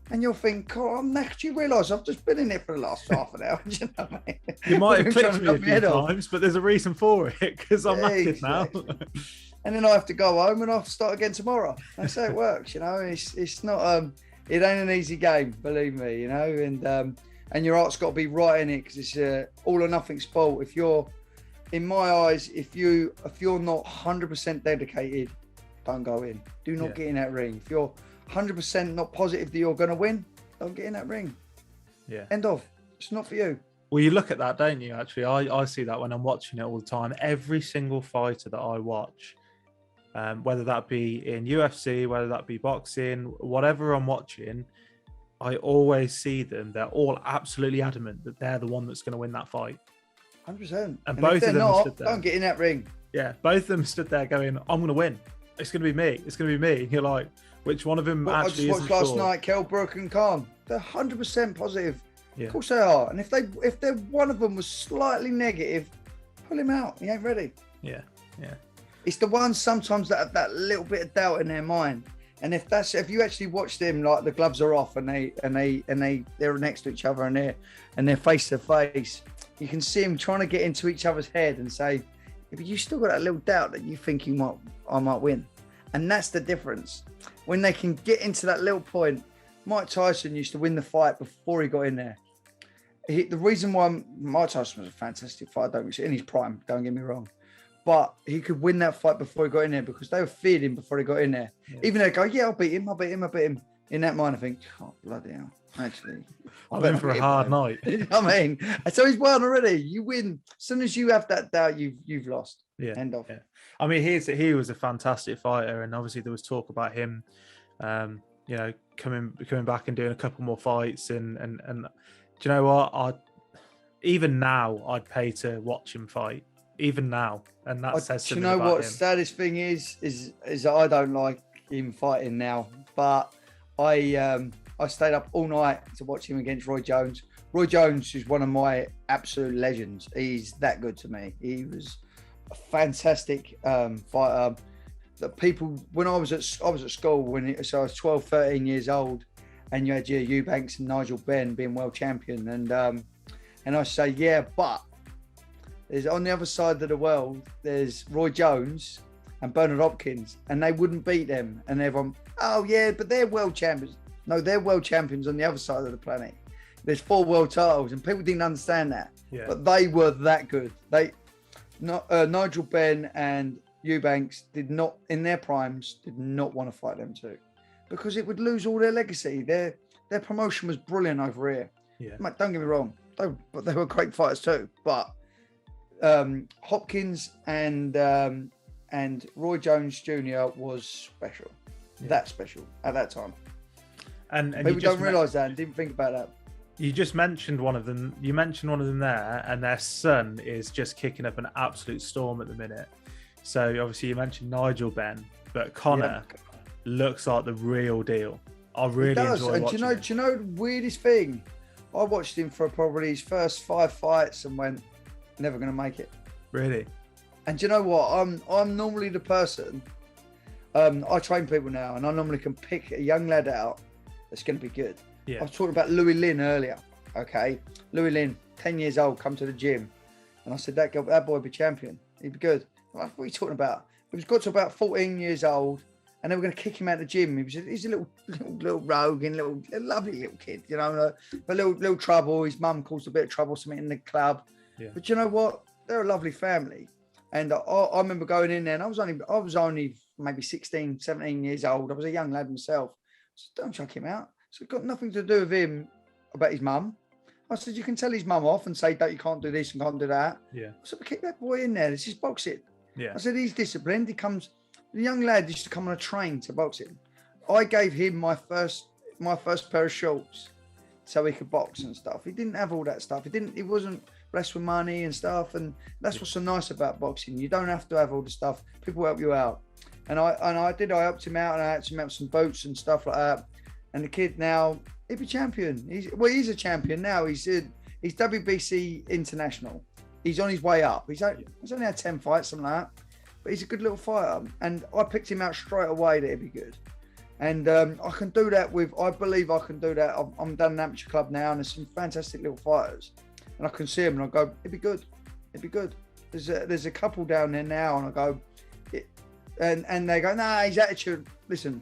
And you'll think, oh, I'm next. You realise I've just been in it for the last half an hour. You know what I mean? You might have clicked me a few times, but there's a reason for it because I'm knackered now. And then I have to go home and I have to start again tomorrow. That's how it works, you know. It's not it ain't an easy game, believe me, you know. And your heart's got to be right in it because it's a all or nothing sport. If you're, in my eyes, if you're not 100% dedicated, don't go in. Do not get in that ring. If you're 100% not positive that you're going to win, don't get in that ring. Yeah. End of. It's not for you. Well, you look at that, don't you? Actually, I see that when I'm watching it all the time. Every single fighter that I watch, whether that be in UFC, whether that be boxing, whatever I'm watching, I always see them. They're all absolutely adamant that they're the one that's going to win that fight. 100%. And both of them stood there. Don't get in that ring. Yeah, both of them stood there going, I'm going to win. It's going to be me. It's going to be me. And you're like, which one of them actually is? I just watched last night, Kell Brook and Khan. They're 100% positive. Yeah. Of course they are. And if they're one of them was slightly negative, pull him out. He ain't ready. Yeah, yeah. It's the ones sometimes that have that little bit of doubt in their mind. And if you actually watch them, like the gloves are off and they're next to each other and they're face to face, you can see them trying to get into each other's head and say, yeah, but you still got that little doubt that you think I might win. And that's the difference. When they can get into that little point, Mike Tyson used to win the fight before he got in there. The reason why Mike Tyson was a fantastic fighter, in his prime, don't get me wrong, but he could win that fight before he got in there because they were feared him before he got in there. Yeah. Even though they go, yeah, I'll beat him. In that mind, I think, oh, bloody hell, actually. I'm in for a hard night. I mean, so he's won already. You win. As soon as you have that doubt, you've lost. Yeah. End of. Yeah. I mean, he was a fantastic fighter, and obviously there was talk about him, coming back and doing a couple more fights. And do you know what? Even now, I'd pay to watch him fight. Even now, and that says something about him. Do you know what the saddest thing is that I don't like him fighting now, but I stayed up all night to watch him against Roy Jones. Roy Jones is one of my absolute legends. He's that good to me. He was a fantastic fighter. That people, when I was at school, so I was 12, 13 years old, and you had your Eubanks and Nigel Benn being world champion, and I say, yeah, but there's on the other side of the world, there's Roy Jones and Bernard Hopkins, and they wouldn't beat them. And everyone, oh yeah, but they're world champions. No, they're world champions on the other side of the planet. There's 4 world titles, and people didn't understand that. Yeah. But they were that good. Nigel Benn and Eubanks did not, in their primes, did not want to fight them two, because it would lose all their legacy. Their promotion was brilliant over here. Yeah. Mate, don't get me wrong, but they were great fighters too. But Hopkins and Roy Jones Jr. was special. Yeah. That special at that time. And people don't realise that and didn't think about that. You just mentioned one of them. You mentioned one of them there, and their son is just kicking up an absolute storm at the minute. So obviously you mentioned Nigel Benn, but Connor looks like the real deal. I really enjoy watching him. Do you know the weirdest thing? I watched him for probably his first 5 fights and went, never going to make it. Really? And do you know what? I'm normally the person. I train people now, and I normally can pick a young lad out that's going to be good. Yeah. I was talking about Louis Lynn earlier. Okay, Louis Lynn, 10 years old, come to the gym, and I said that boy would be champion. He'd be good. Like, what are you talking about? He was got to about 14 years old, and they were going to kick him out of the gym. He's a little rogue and little lovely little kid, you know, but little trouble. His mum caused a bit of trouble, something in the club. Yeah. But you know what? They're a lovely family. And I remember going in there, and I was only maybe 16, 17 years old. I was a young lad myself. I said, don't chuck him out. So it got nothing to do with him about his mum. I said, you can tell his mum off and say that you can't do this and can't do that. Yeah. I said, keep that boy in there. This is boxing. Yeah. I said, he's disciplined. The young lad used to come on a train to boxing. I gave him my first pair of shorts so he could box and stuff. He didn't have all that stuff. He wasn't blessed with money and stuff. And that's what's so nice about boxing. You don't have to have all the stuff. People help you out. And I helped him out, and I helped him out with some boots and stuff like that. And the kid now, he'll be champion. He's a champion now. He's WBC international. He's on his way up. He's only had 10 fights, something like that. But he's a good little fighter. And I picked him out straight away that he'd be good. And I can do that I believe I can do that. I'm done an amateur club now, and there's some fantastic little fighters. And I can see them, and I go, it'd be good. It'd be good. There's a couple down there now, and I go, and they go, nah, his attitude, listen,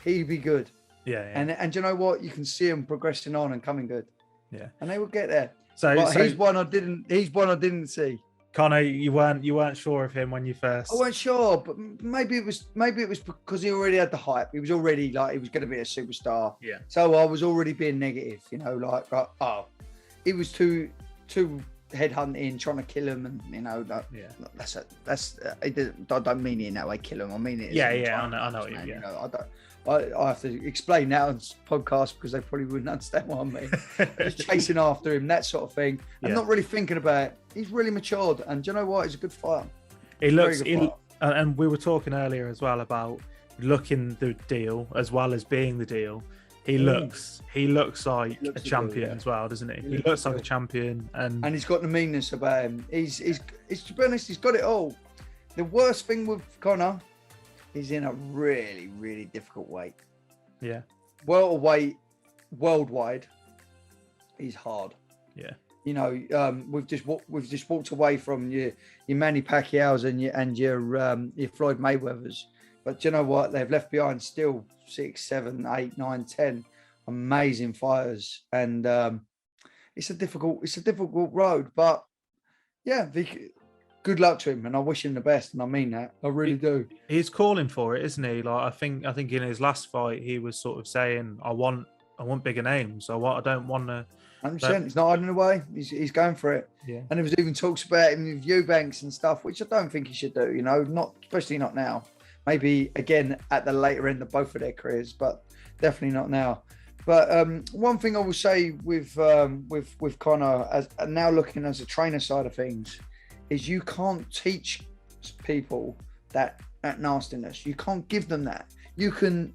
he'd be good. Yeah. And you know what? You can see him progressing on and coming good. Yeah. And they will get there. So he's one I didn't see. Connor, you weren't sure of him when you first. I wasn't sure, but maybe it was because he already had the hype. He was already like he was going to be a superstar. Yeah. So I was already being negative, he was too headhunting, trying to kill him, and I don't mean it in that way. Kill him. I mean it. I know what you mean. I have to explain that on this podcast because they probably wouldn't understand what I mean. Just chasing after him, that sort of thing. I'm not really thinking about it. He's really matured, and do you know what? He's a good fighter. And we were talking earlier as well about looking the deal as well as being the deal. He looks like a champion as well, doesn't he? He looks like a champion, and he's got the meanness about him. He's to be honest, he's got it all. The worst thing with Connor, he's in a really, really difficult weight. Yeah. Welterweight, worldwide, he's hard. Yeah. We've just walked away from your Manny Pacquiao's and your Floyd Mayweather's, but you know what? They've left behind still 6, 7, 8, 9, 10 amazing fighters, and it's a difficult road. But yeah, good luck to him, and I wish him the best, and I mean that. I really do. He's calling for it, isn't he? Like I think in his last fight, he was sort of saying, "I want bigger names. I don't want to." 100%. He's not hiding away. He's going for it. Yeah. And there was even talks about him with Eubanks and stuff, which I don't think he should do. Especially not now. Maybe again at the later end of both of their careers, but definitely not now. But one thing I will say with Connor, as now looking as a trainer side of things, is you can't teach people that nastiness. You can't give them that. You can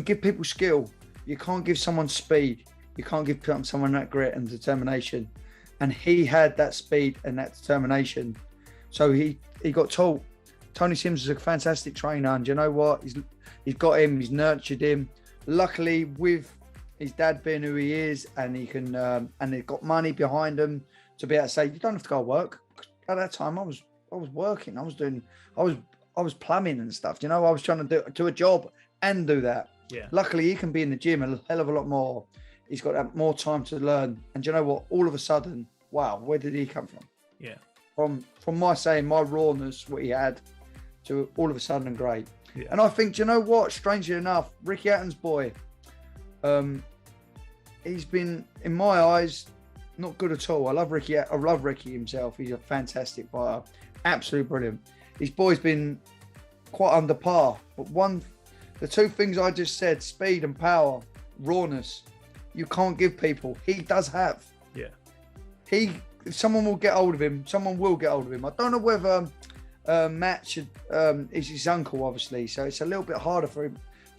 give people skill. You can't give someone speed. You can't give someone that grit and determination. And he had that speed and that determination. So he got taught. Tony Sims is a fantastic trainer, and you know what? He's got him. He's nurtured him. Luckily, with his dad being who he is, and he can, and they've got money behind him to be able to say, you don't have to go work. At that time, I was working. I was plumbing and stuff. I was trying to do a job and do that. Yeah. Luckily, he can be in the gym a hell of a lot more. He's got that more time to learn. And you know what? All of a sudden, wow, where did he come from? Yeah. From my rawness, what he had, to all of a sudden great. Yeah. And I think, do you know what? Strangely enough, Ricky Hatton's boy, he's been, in my eyes, not good at all. I love Ricky himself. He's a fantastic fighter. Absolutely brilliant. His boy's been quite under par. But the two things I just said, speed and power, rawness, you can't give people. He does have. Yeah. If someone will get hold of him, someone will get hold of him. I don't know whether Matt should, is his uncle, obviously. So it's a little bit harder for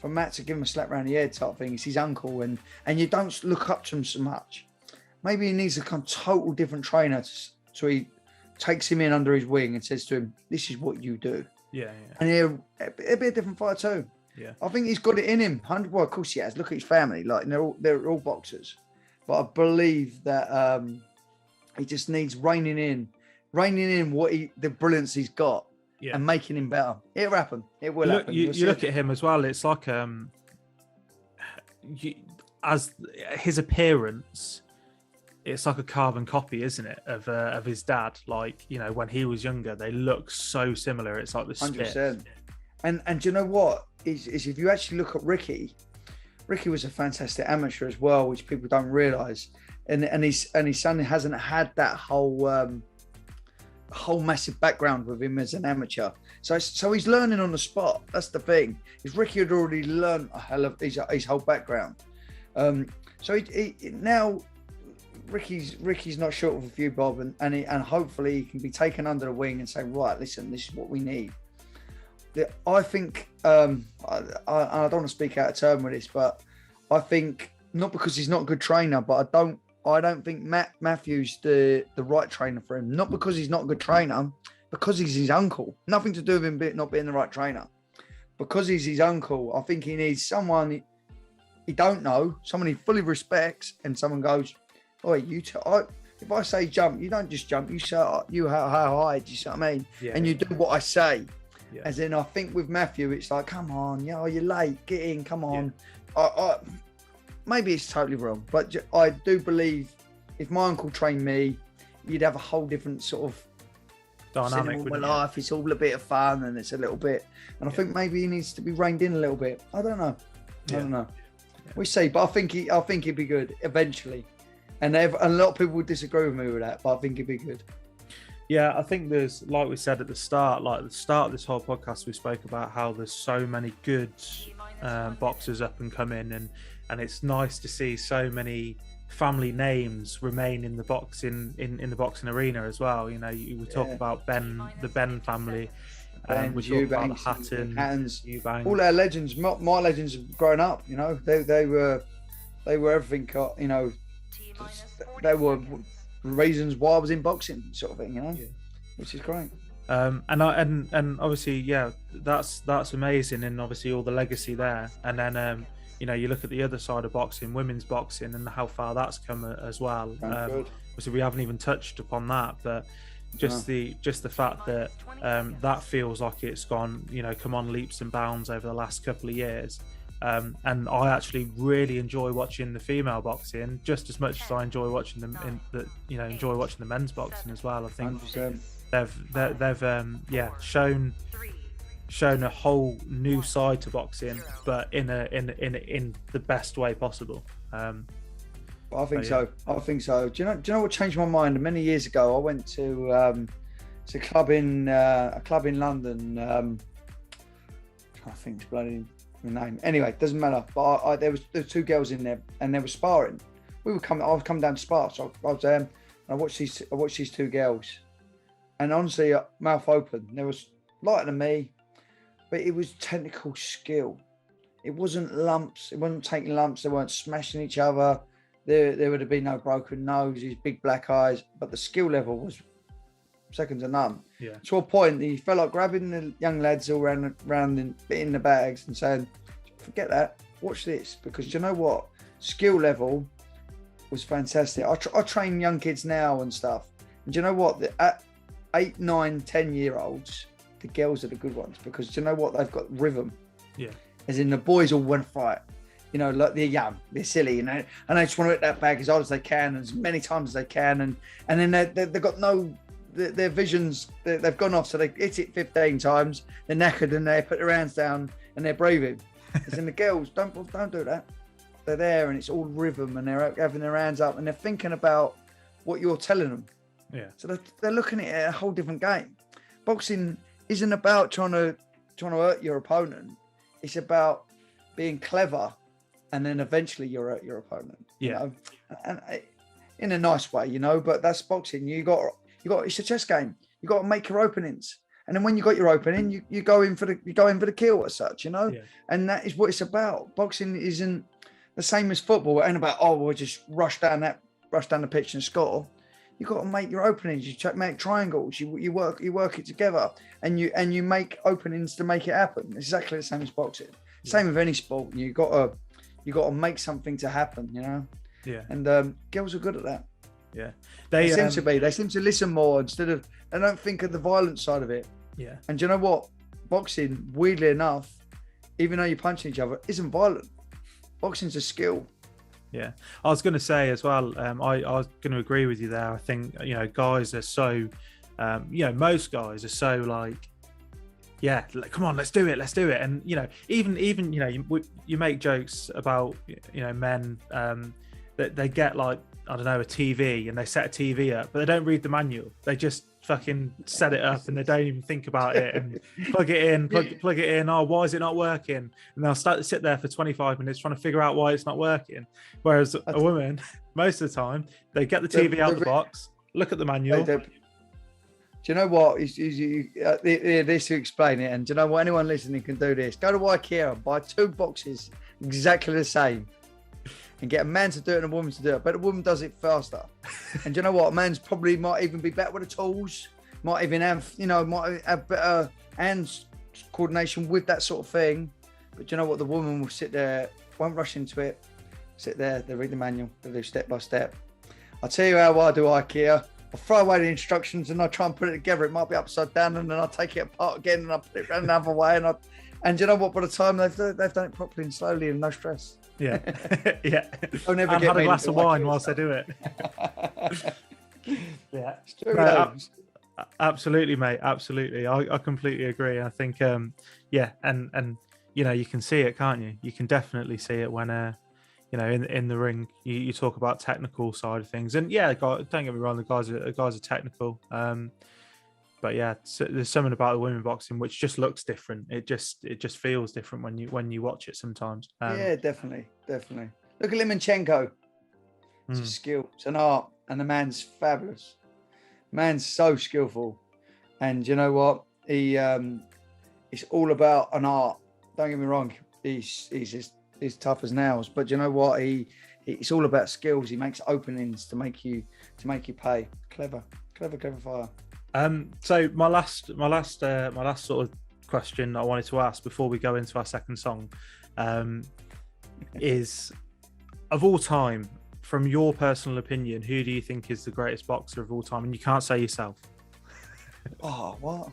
Matt to give him a slap around the head type thing. It's his uncle, and you don't look up to him so much. Maybe he needs a total different trainer so he takes him in under his wing and says to him, this is what you do. Yeah. And he'll be a different fighter too. Yeah. I think he's got it in him. Well, of course he has. Look at his family. Like they're all boxers. But I believe that he just needs reining in the brilliance he's got, and making him better. It'll happen. It will happen. You look at him as well. It's like as his appearance, it's like a carbon copy, isn't it, of his dad? Like, when he was younger, they look so similar. It's like the spit. 100%. And do you know what? Is if you actually look at Ricky was a fantastic amateur as well, which people don't realise. And his son hasn't had that whole massive background with him as an amateur. So he's learning on the spot. That's the thing. Is Ricky had already learned a hell of his whole background. So he now Ricky's not short of a few bob, and hopefully he can be taken under the wing and say, right, listen, this is what we need. I think I don't want to speak out of turn with this, but I think not because he's not a good trainer, but I don't think Matthew's the right trainer for him. Not because he's not a good trainer, because he's his uncle. Nothing to do with him not being the right trainer. Because he's his uncle, I think he needs someone he don't know, someone he fully respects, and someone goes, "Oh, if I say jump, you don't just jump. You say how high? Do you see what I mean? Yeah. And you do what I say." Yeah. As in, I think with Matthew, it's like, "Come on, you're late. Get in. Come on." Yeah. Maybe it's totally wrong, but I do believe if my uncle trained me, you'd have a whole different sort of dynamic with life. It's all a bit of fun, and it's a little bit. And I think maybe he needs to be reined in a little bit. I don't know. I don't know. Yeah. We see, but I think he'd be good eventually. And a lot of people would disagree with me with that, but I think he'd be good. Yeah, I think there's, like we said at the start, like at the start of this whole podcast, we spoke about how there's so many good boxers up and coming, and it's nice to see so many family names remain in the boxing in the boxing arena as well. You know, we talk about the Ben family, we talk about Hattons, Eubanks. All our legends. My legends have grown up. You know, they were everything. You know, they were reasons why I was in boxing, sort of thing. You know, which is great. And obviously, yeah, that's amazing, and obviously all the legacy there. And then you know, you look at the other side of boxing, women's boxing, and how far that's come as well. Obviously, we haven't even touched upon that, but just the fact that that feels like it's gone, you know, come on leaps and bounds over the last couple of years. And I actually really enjoy watching the female boxing just as much as I enjoy watching them enjoy watching the men's boxing as well. I think 100%. they've shown a whole new side to boxing, but in the best way possible. I think so. Do you know what changed my mind? Many years ago, I went to a club in London. I think it's bloody the name. Anyway, it doesn't matter. But there were two girls in there, and they were sparring. I was coming down to spar, so I was there, and I watched these two girls, and honestly, mouth open. They was lighter than me, but it was technical skill. It wasn't lumps. It wasn't taking lumps. They weren't smashing each other. There would have been no broken noses, big black eyes, but the skill level was second to none. Yeah. To a point, he felt like grabbing the young lads all around in the bags and saying, "Forget that. Watch this," because you know what? Skill level was fantastic. I train young kids now and stuff, and you know what? At 8, 9, 10-year-olds, the girls are the good ones, because you know what? They've got rhythm. Yeah. As in, the boys all want to fight. You know, like they're young, they're silly, you know, and they just want to hit that bag as hard as they can, as many times as they can, and then they've got their visions, they've gone off, so they hit it 15 times, they're knackered, and they put their hands down and they're breathing. As in, the girls don't do that. They're there, and it's all rhythm, and they're having their hands up, and they're thinking about what you're telling them. Yeah. So they're looking at a whole different game. Boxing isn't about trying to hurt your opponent. It's about being clever, and then eventually you're at your opponent. Yeah. You know? And in a nice way, you know. But that's boxing. You got. It's a chess game. You got to make your openings, and then when you got your opening, you go in for the kill as such, you know. Yeah. And that is what it's about. Boxing isn't the same as football. It ain't about, we'll just rush down the pitch and score. You got to make your openings. You make triangles. You work it together, and you make openings to make it happen. It's exactly the same as boxing. Yeah. Same with any sport. You got to make something to happen, you know. Yeah. And girls are good at that. Yeah. They seem to be. They seem to listen more instead of. They don't think of the violent side of it. Yeah. And you know what? Boxing, weirdly enough, even though you're punching each other, isn't violent. Boxing's a skill. Yeah, I was going to say as well. I was going to agree with you there. I think, you know, guys are so, most guys are so like, yeah, like, come on, let's do it. And you know, even you know, you make jokes about, you know, men that they get like, I don't know, a TV, and they set a TV up, but they don't read the manual. They just fucking set it up and they don't even think about it and plug it in, plug it in. Oh, why is it not working? And they'll sit there for 25 minutes trying to figure out why it's not working. Whereas a woman, most of the time, they get the TV out the box, look at the manual. Do you know what? This to explain it. And do you know what? Anyone listening can do this. Go to IKEA, buy 2 boxes exactly the same, and get a man to do it and a woman to do it. But a woman does it faster. And do you know what? A man's probably might even be better with the tools. Might even have, might have better hand coordination with that sort of thing. But do you know what? The woman will sit there, won't rush into it. Sit there, they read the manual, they do step by step. I'll tell you how I do IKEA. I'll throw away the instructions and I'll try and put it together. It might be upside down, and then I'll take it apart again and I'll put it another way. And you know what? By the time they've done it properly and slowly and no stress. Yeah. Yeah. Don't ever and get have a glass of wine IKEA whilst stuff. they do it. Yeah. It's true, No, absolutely, mate. Absolutely. I completely agree. I think, and you can see it, can't you? You can definitely see it when, in the ring, you talk about technical side of things, and don't get me wrong, the guys are technical. But yeah, so there's something about the women boxing which just looks different. It just feels different when you watch it sometimes. Yeah, definitely. Look at Lomachenko. It's a skill. It's an art, and the man's fabulous. Man's so skillful, and you know what? It's all about an art. Don't get me wrong. He's tough as nails, but you know what? It's all about skills. He makes openings to make you pay. Clever fighter. So my last sort of question I wanted to ask before we go into our second song, is, of all time, from your personal opinion, who do you think is the greatest boxer of all time? And you can't say yourself. Oh, what?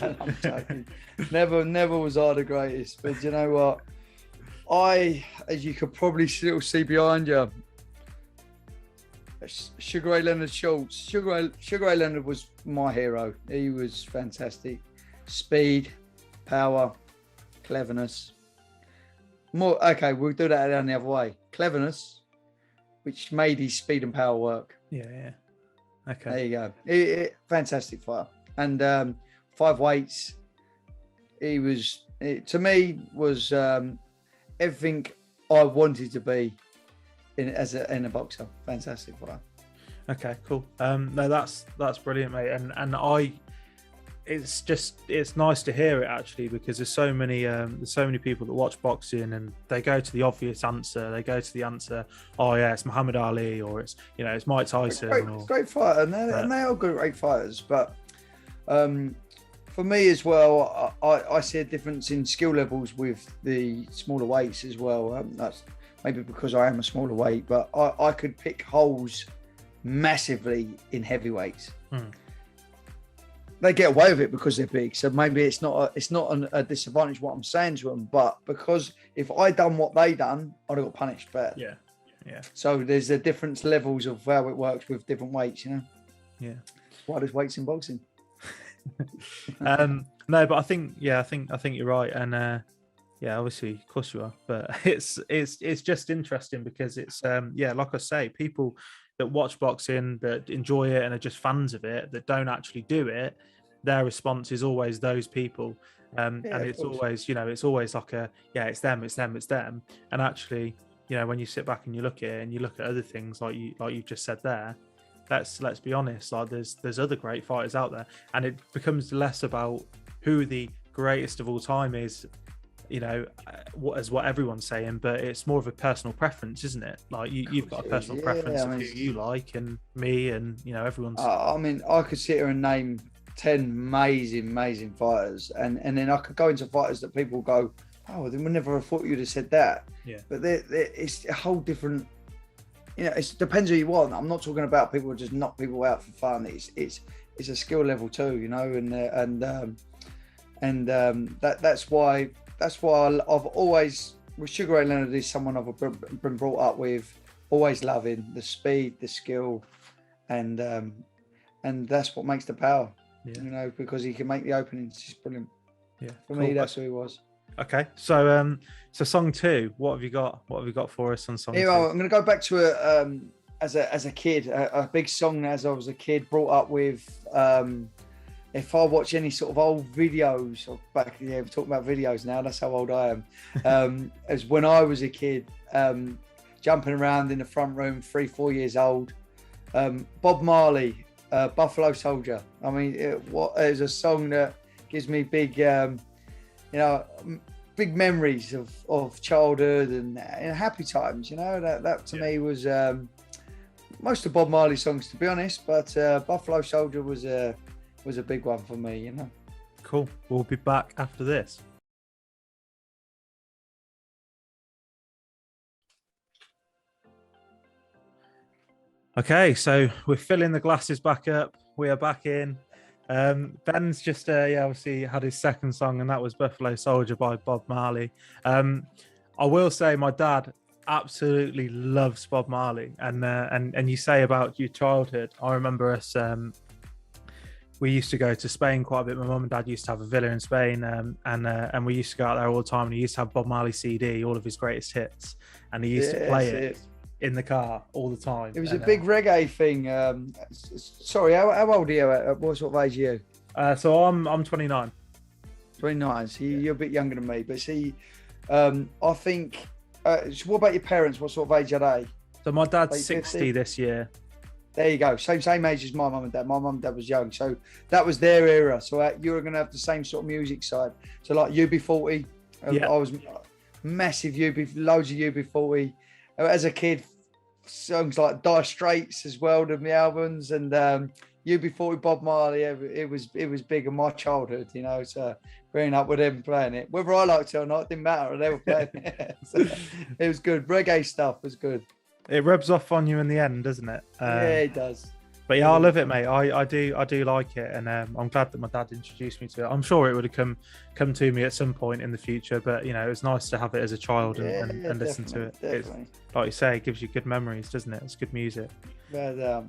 I'm joking. Never was I the greatest, but you know what? As you could probably still see behind you, Sugar Ray Leonard Schultz. Sugar Ray Leonard was my hero. He was fantastic. Speed, power, cleverness. Okay, we'll do that down the other way. Cleverness, which made his speed and power work. Yeah. Okay. There you go. Fantastic fighter. And 5 weights. To me, was everything I wanted to be in a boxer. Fantastic fighter. Okay, cool. No, that's brilliant, mate. And it's nice to hear it, actually, because there's so many people that watch boxing and they go to the obvious answer. They go to the answer, oh yeah, it's Muhammad Ali, or it's Mike Tyson. Great fighter, and they are great fighters. But for me as well, I see a difference in skill levels with the smaller weights as well. That's maybe because I am a smaller weight, but I could pick holes massively in heavyweights. They get away with it because they're big, so maybe it's not a disadvantage what I'm saying to them. But because if I done what they done, I'd have got punished better. Yeah. So there's a different levels of how it works with different weights, Yeah. That's why there's weights in boxing. No, but I think you're right, and obviously, of course you are. But it's just interesting because it's like I say, people that watch boxing, that enjoy it and are just fans of it, that don't actually do it, their response is always those people. And it's always, it's always like it's them. And actually, when you sit back and you look at it and you look at other things like you just said there, let's be honest, like there's other great fighters out there, and it becomes less about who the greatest of all time is, what everyone's saying, but it's more of a personal preference, isn't it? Like you've got a personal preference of who you like, and me, and everyone's. I mean, I could sit here and name 10 amazing fighters, and then I could go into fighters that people go, oh, they would never have thought you'd have said that. Yeah. But it's a whole different. It depends who you want. I'm not talking about people who just knock people out for fun. It's a skill level too, that's why I've always, with Sugar Ray Leonard, is someone I've been brought up with, always loving the speed, the skill, and that's what makes the power. Yeah. Because he can make the openings. It's brilliant. Yeah. For me, that's who he was. Okay, so song 2, what have you got? What have you got for us on song 2? I'm going to go back to as a kid, a big song as I was a kid, brought up with. If I watch any sort of old videos, or back, we're talking about videos now, that's how old I am. As when I was a kid, jumping around in the front room, 3-4 years old. Bob Marley, Buffalo Soldier. I mean, it is a song that gives me big, big memories of childhood and happy times. That to me was most of Bob Marley songs, to be honest. But Buffalo Soldier was a big one for me. Cool. We'll be back after this. Okay, so we're filling the glasses back up. We are back in. Ben's just obviously had his second song, and that was Buffalo Soldier by Bob Marley. I will say my dad absolutely loves Bob Marley, and you say about your childhood. I remember us. We used to go to Spain quite a bit. My mum and dad used to have a villa in Spain, and we used to go out there all the time. And he used to have Bob Marley CD, all of his greatest hits, and he used to play it in the car all the time. It was a big reggae thing. Sorry, how old are you? What sort of age are you? So I'm 29. 29. So you're a bit younger than me. But see, I think. So what about your parents? What sort of age are they? So my dad's 60 this year. There you go. Same age as my mum and dad. My mum and dad was young, so that was their era. So you were going to have the same sort of music side. So like UB40, I was massive loads of UB40. As a kid, songs like Dire Straits as well, the albums, and UB40, Bob Marley. It was big in my childhood, So growing up with them playing it, whether I liked it or not, didn't matter. They were playing it. So it was good. Reggae stuff was good. It rubs off on you in the end, doesn't it? Yeah, it does. But yeah, I love it, mate. I do like it, and I'm glad that my dad introduced me to it. I'm sure it would have come to me at some point in the future, but it was nice to have it as a child and listen to it. It's, like you say, it gives you good memories, doesn't it? It's good music. But,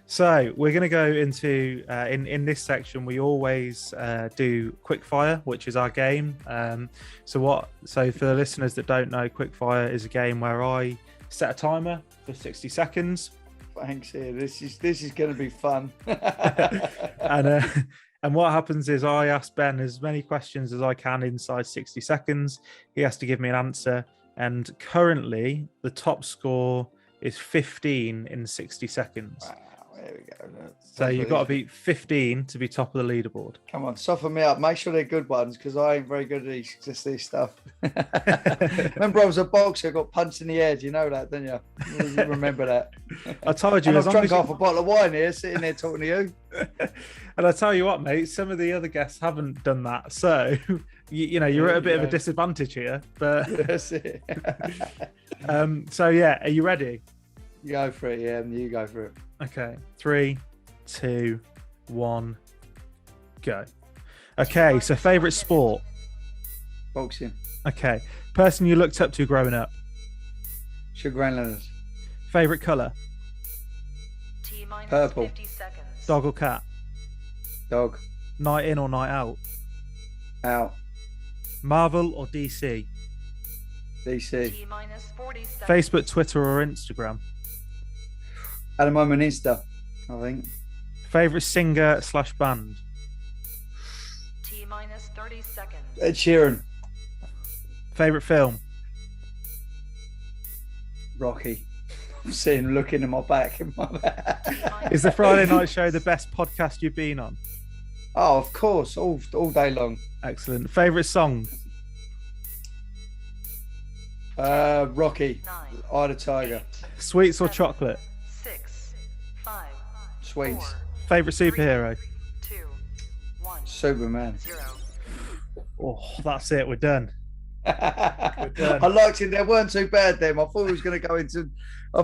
so we're going to go into in this section. We always do quickfire, which is our game. So for the listeners that don't know, quickfire is a game where I set a timer for 60 seconds. Thanks. Here, this is going to be fun. And what happens is I ask Ben as many questions as I can inside 60 seconds. He has to give me an answer. And currently, the top score is 15 in 60 seconds. Wow. There we go. So you've got to beat 15 to be top of the leaderboard. Come on, soften me up. Make sure they're good ones, because I ain't very good at this stuff. Remember, I was a boxer. I got punched in the head. You know that, don't you? You remember that? I told you. I've drunk half a bottle of wine here, sitting there talking to you. And I tell you what, mate. Some of the other guests haven't done that, so you're at a bit of a disadvantage here. But that's it. So yeah, are you ready? You go for it. Yeah, you go for it. Okay, 3, 2, 1, go. Okay, so favorite sport? Boxing. Okay, person you looked up to growing up? Sugar Ray Leonard. Favorite color? Purple. Dog or cat? Dog. Night in or night out? Out. Marvel or DC? DC. Facebook, Twitter or Instagram? At the moment, Insta, I think. Favorite singer / band? T-30 seconds. Ed Sheeran. Favorite film? Rocky. I'm sitting looking at my back. Is the Friday Night Show the best podcast you've been on? Oh, of course, all day long. Excellent. Favorite song? Rocky. Eye of the Tiger. Sweets or chocolate? 6, 5, Sweets. 4, Favorite superhero? 2, 1, Superman. 0. Oh, that's it. We're done. I liked it. They weren't too bad, them. I thought we was going to go into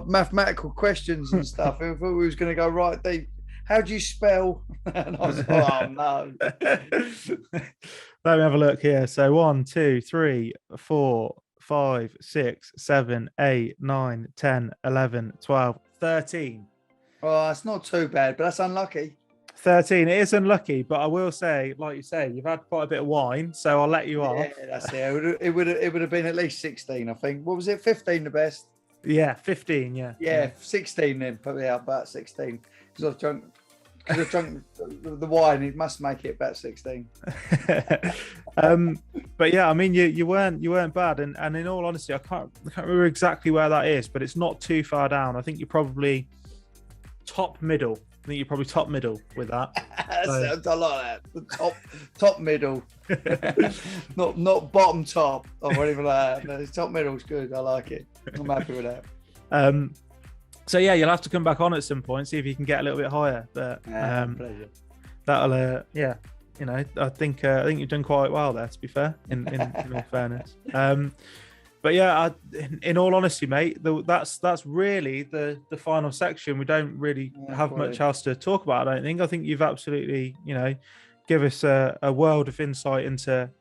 mathematical questions and stuff. I thought we was going to go right deep. How do you spell? And I was like, oh, no. Let me have a look here. So 1, 2, 3, 4, 5, 6, 7, 8, 9, 10, 11, 12, 13. Oh, that's not too bad, but that's unlucky. 13. It is unlucky, but I will say, like you say, you've had quite a bit of wine, so I'll let you off. Yeah, that's it. It would have been at least 16, I think. What was it? 15 the best? Yeah, 15. Yeah. Yeah, 16 then. Put me out about 16 because I've drunk. Because I've drunk the wine, it must make it about 16. But yeah, I mean, you weren't bad, and in all honesty, I can't remember exactly where that is, but it's not too far down. I think you're probably top middle. I think you're probably top middle with that. So. I like that. The top middle, not bottom top or anything like that. No, top middle's good. I like it. I'm happy with that. So yeah, you'll have to come back on at some point, see if you can get a little bit higher. But pleasure. That'll yeah, you know, I think you've done quite well there, to be fair, in all fairness. But yeah, in all honesty, mate, that's really the final section. We don't really have much else to talk about, I don't think. I think you've absolutely, you know, give us a world of insight into,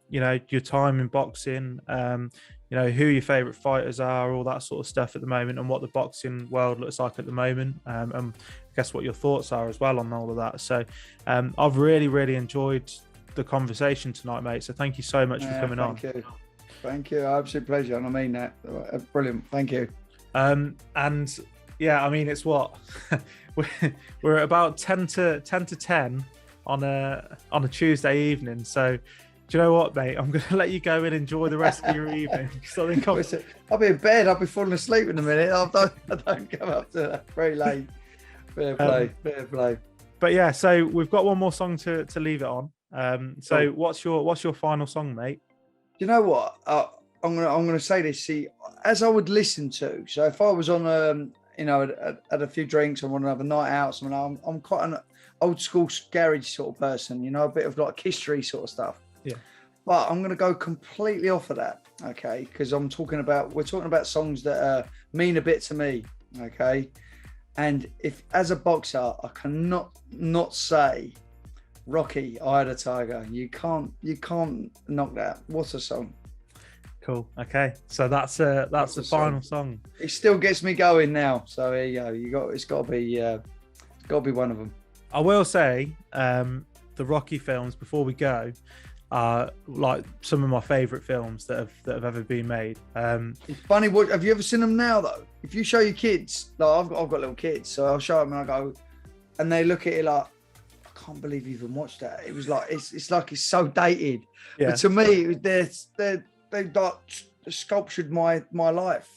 you know, your time in boxing, you know, who your favourite fighters are, all that sort of stuff at the moment, and what the boxing world looks like at the moment, and I guess what your thoughts are as well on all of that. So I've really enjoyed the conversation tonight, mate. So thank you so much for coming on. Thank you. Absolute pleasure. And I mean that. Brilliant. Thank you. And yeah, I mean, it's what we're at about 10 to 10 on a Tuesday evening. So do you know what, mate? I'm going to let you go and enjoy the rest of your evening. I think I'll be in bed. I'll be falling asleep in a minute. I don't come up to that very late. Fair play. But yeah, so we've got one more song to leave it on. So what's your final song, mate? You know what? I'm gonna say this. See, as I would listen to. So if I was on you know, at a few drinks, I want to have a night out. So I'm quite an old school garage sort of person. You know, a bit of like history sort of stuff. Yeah. But I'm gonna go completely off of that. Okay, because we're talking about songs that mean a bit to me. Okay, and if as a boxer, I cannot not say Rocky, Eye of the Tiger. You can't knock that. What a song. Cool. Okay. So that's the final song. It still gets me going now. So there you go. It's got to be one of them. I will say, the Rocky films, before we go, are like some of my favourite films that have ever been made. It's funny. What have you ever seen them now though? If you show your kids, like I've got little kids, so I'll show them and I go, and they look at it like, I can't believe you even watched that. It was like it's like it's so dated. Yeah. But to me, they like sculptured my life.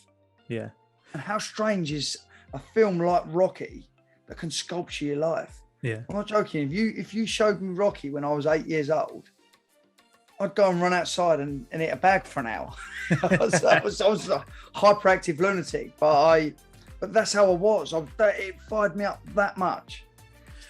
Yeah. And how strange is a film like Rocky that can sculpture your life? Yeah. I'm not joking. If you showed me Rocky when I was 8 years old, I'd go and run outside and eat a bag for an hour. I was a hyperactive lunatic, but that's how I was. It fired me up that much.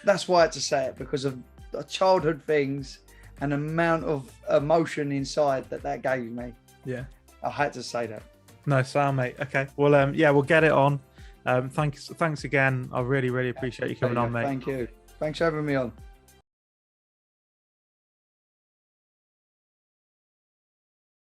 That's why I had to say it, because of the childhood things and the amount of emotion inside that gave me. Yeah. I had to say that. No, sound, mate. Okay. Well, yeah, we'll get it on. Thanks again. I really appreciate you coming on, mate. Thank you. Thanks for having me on.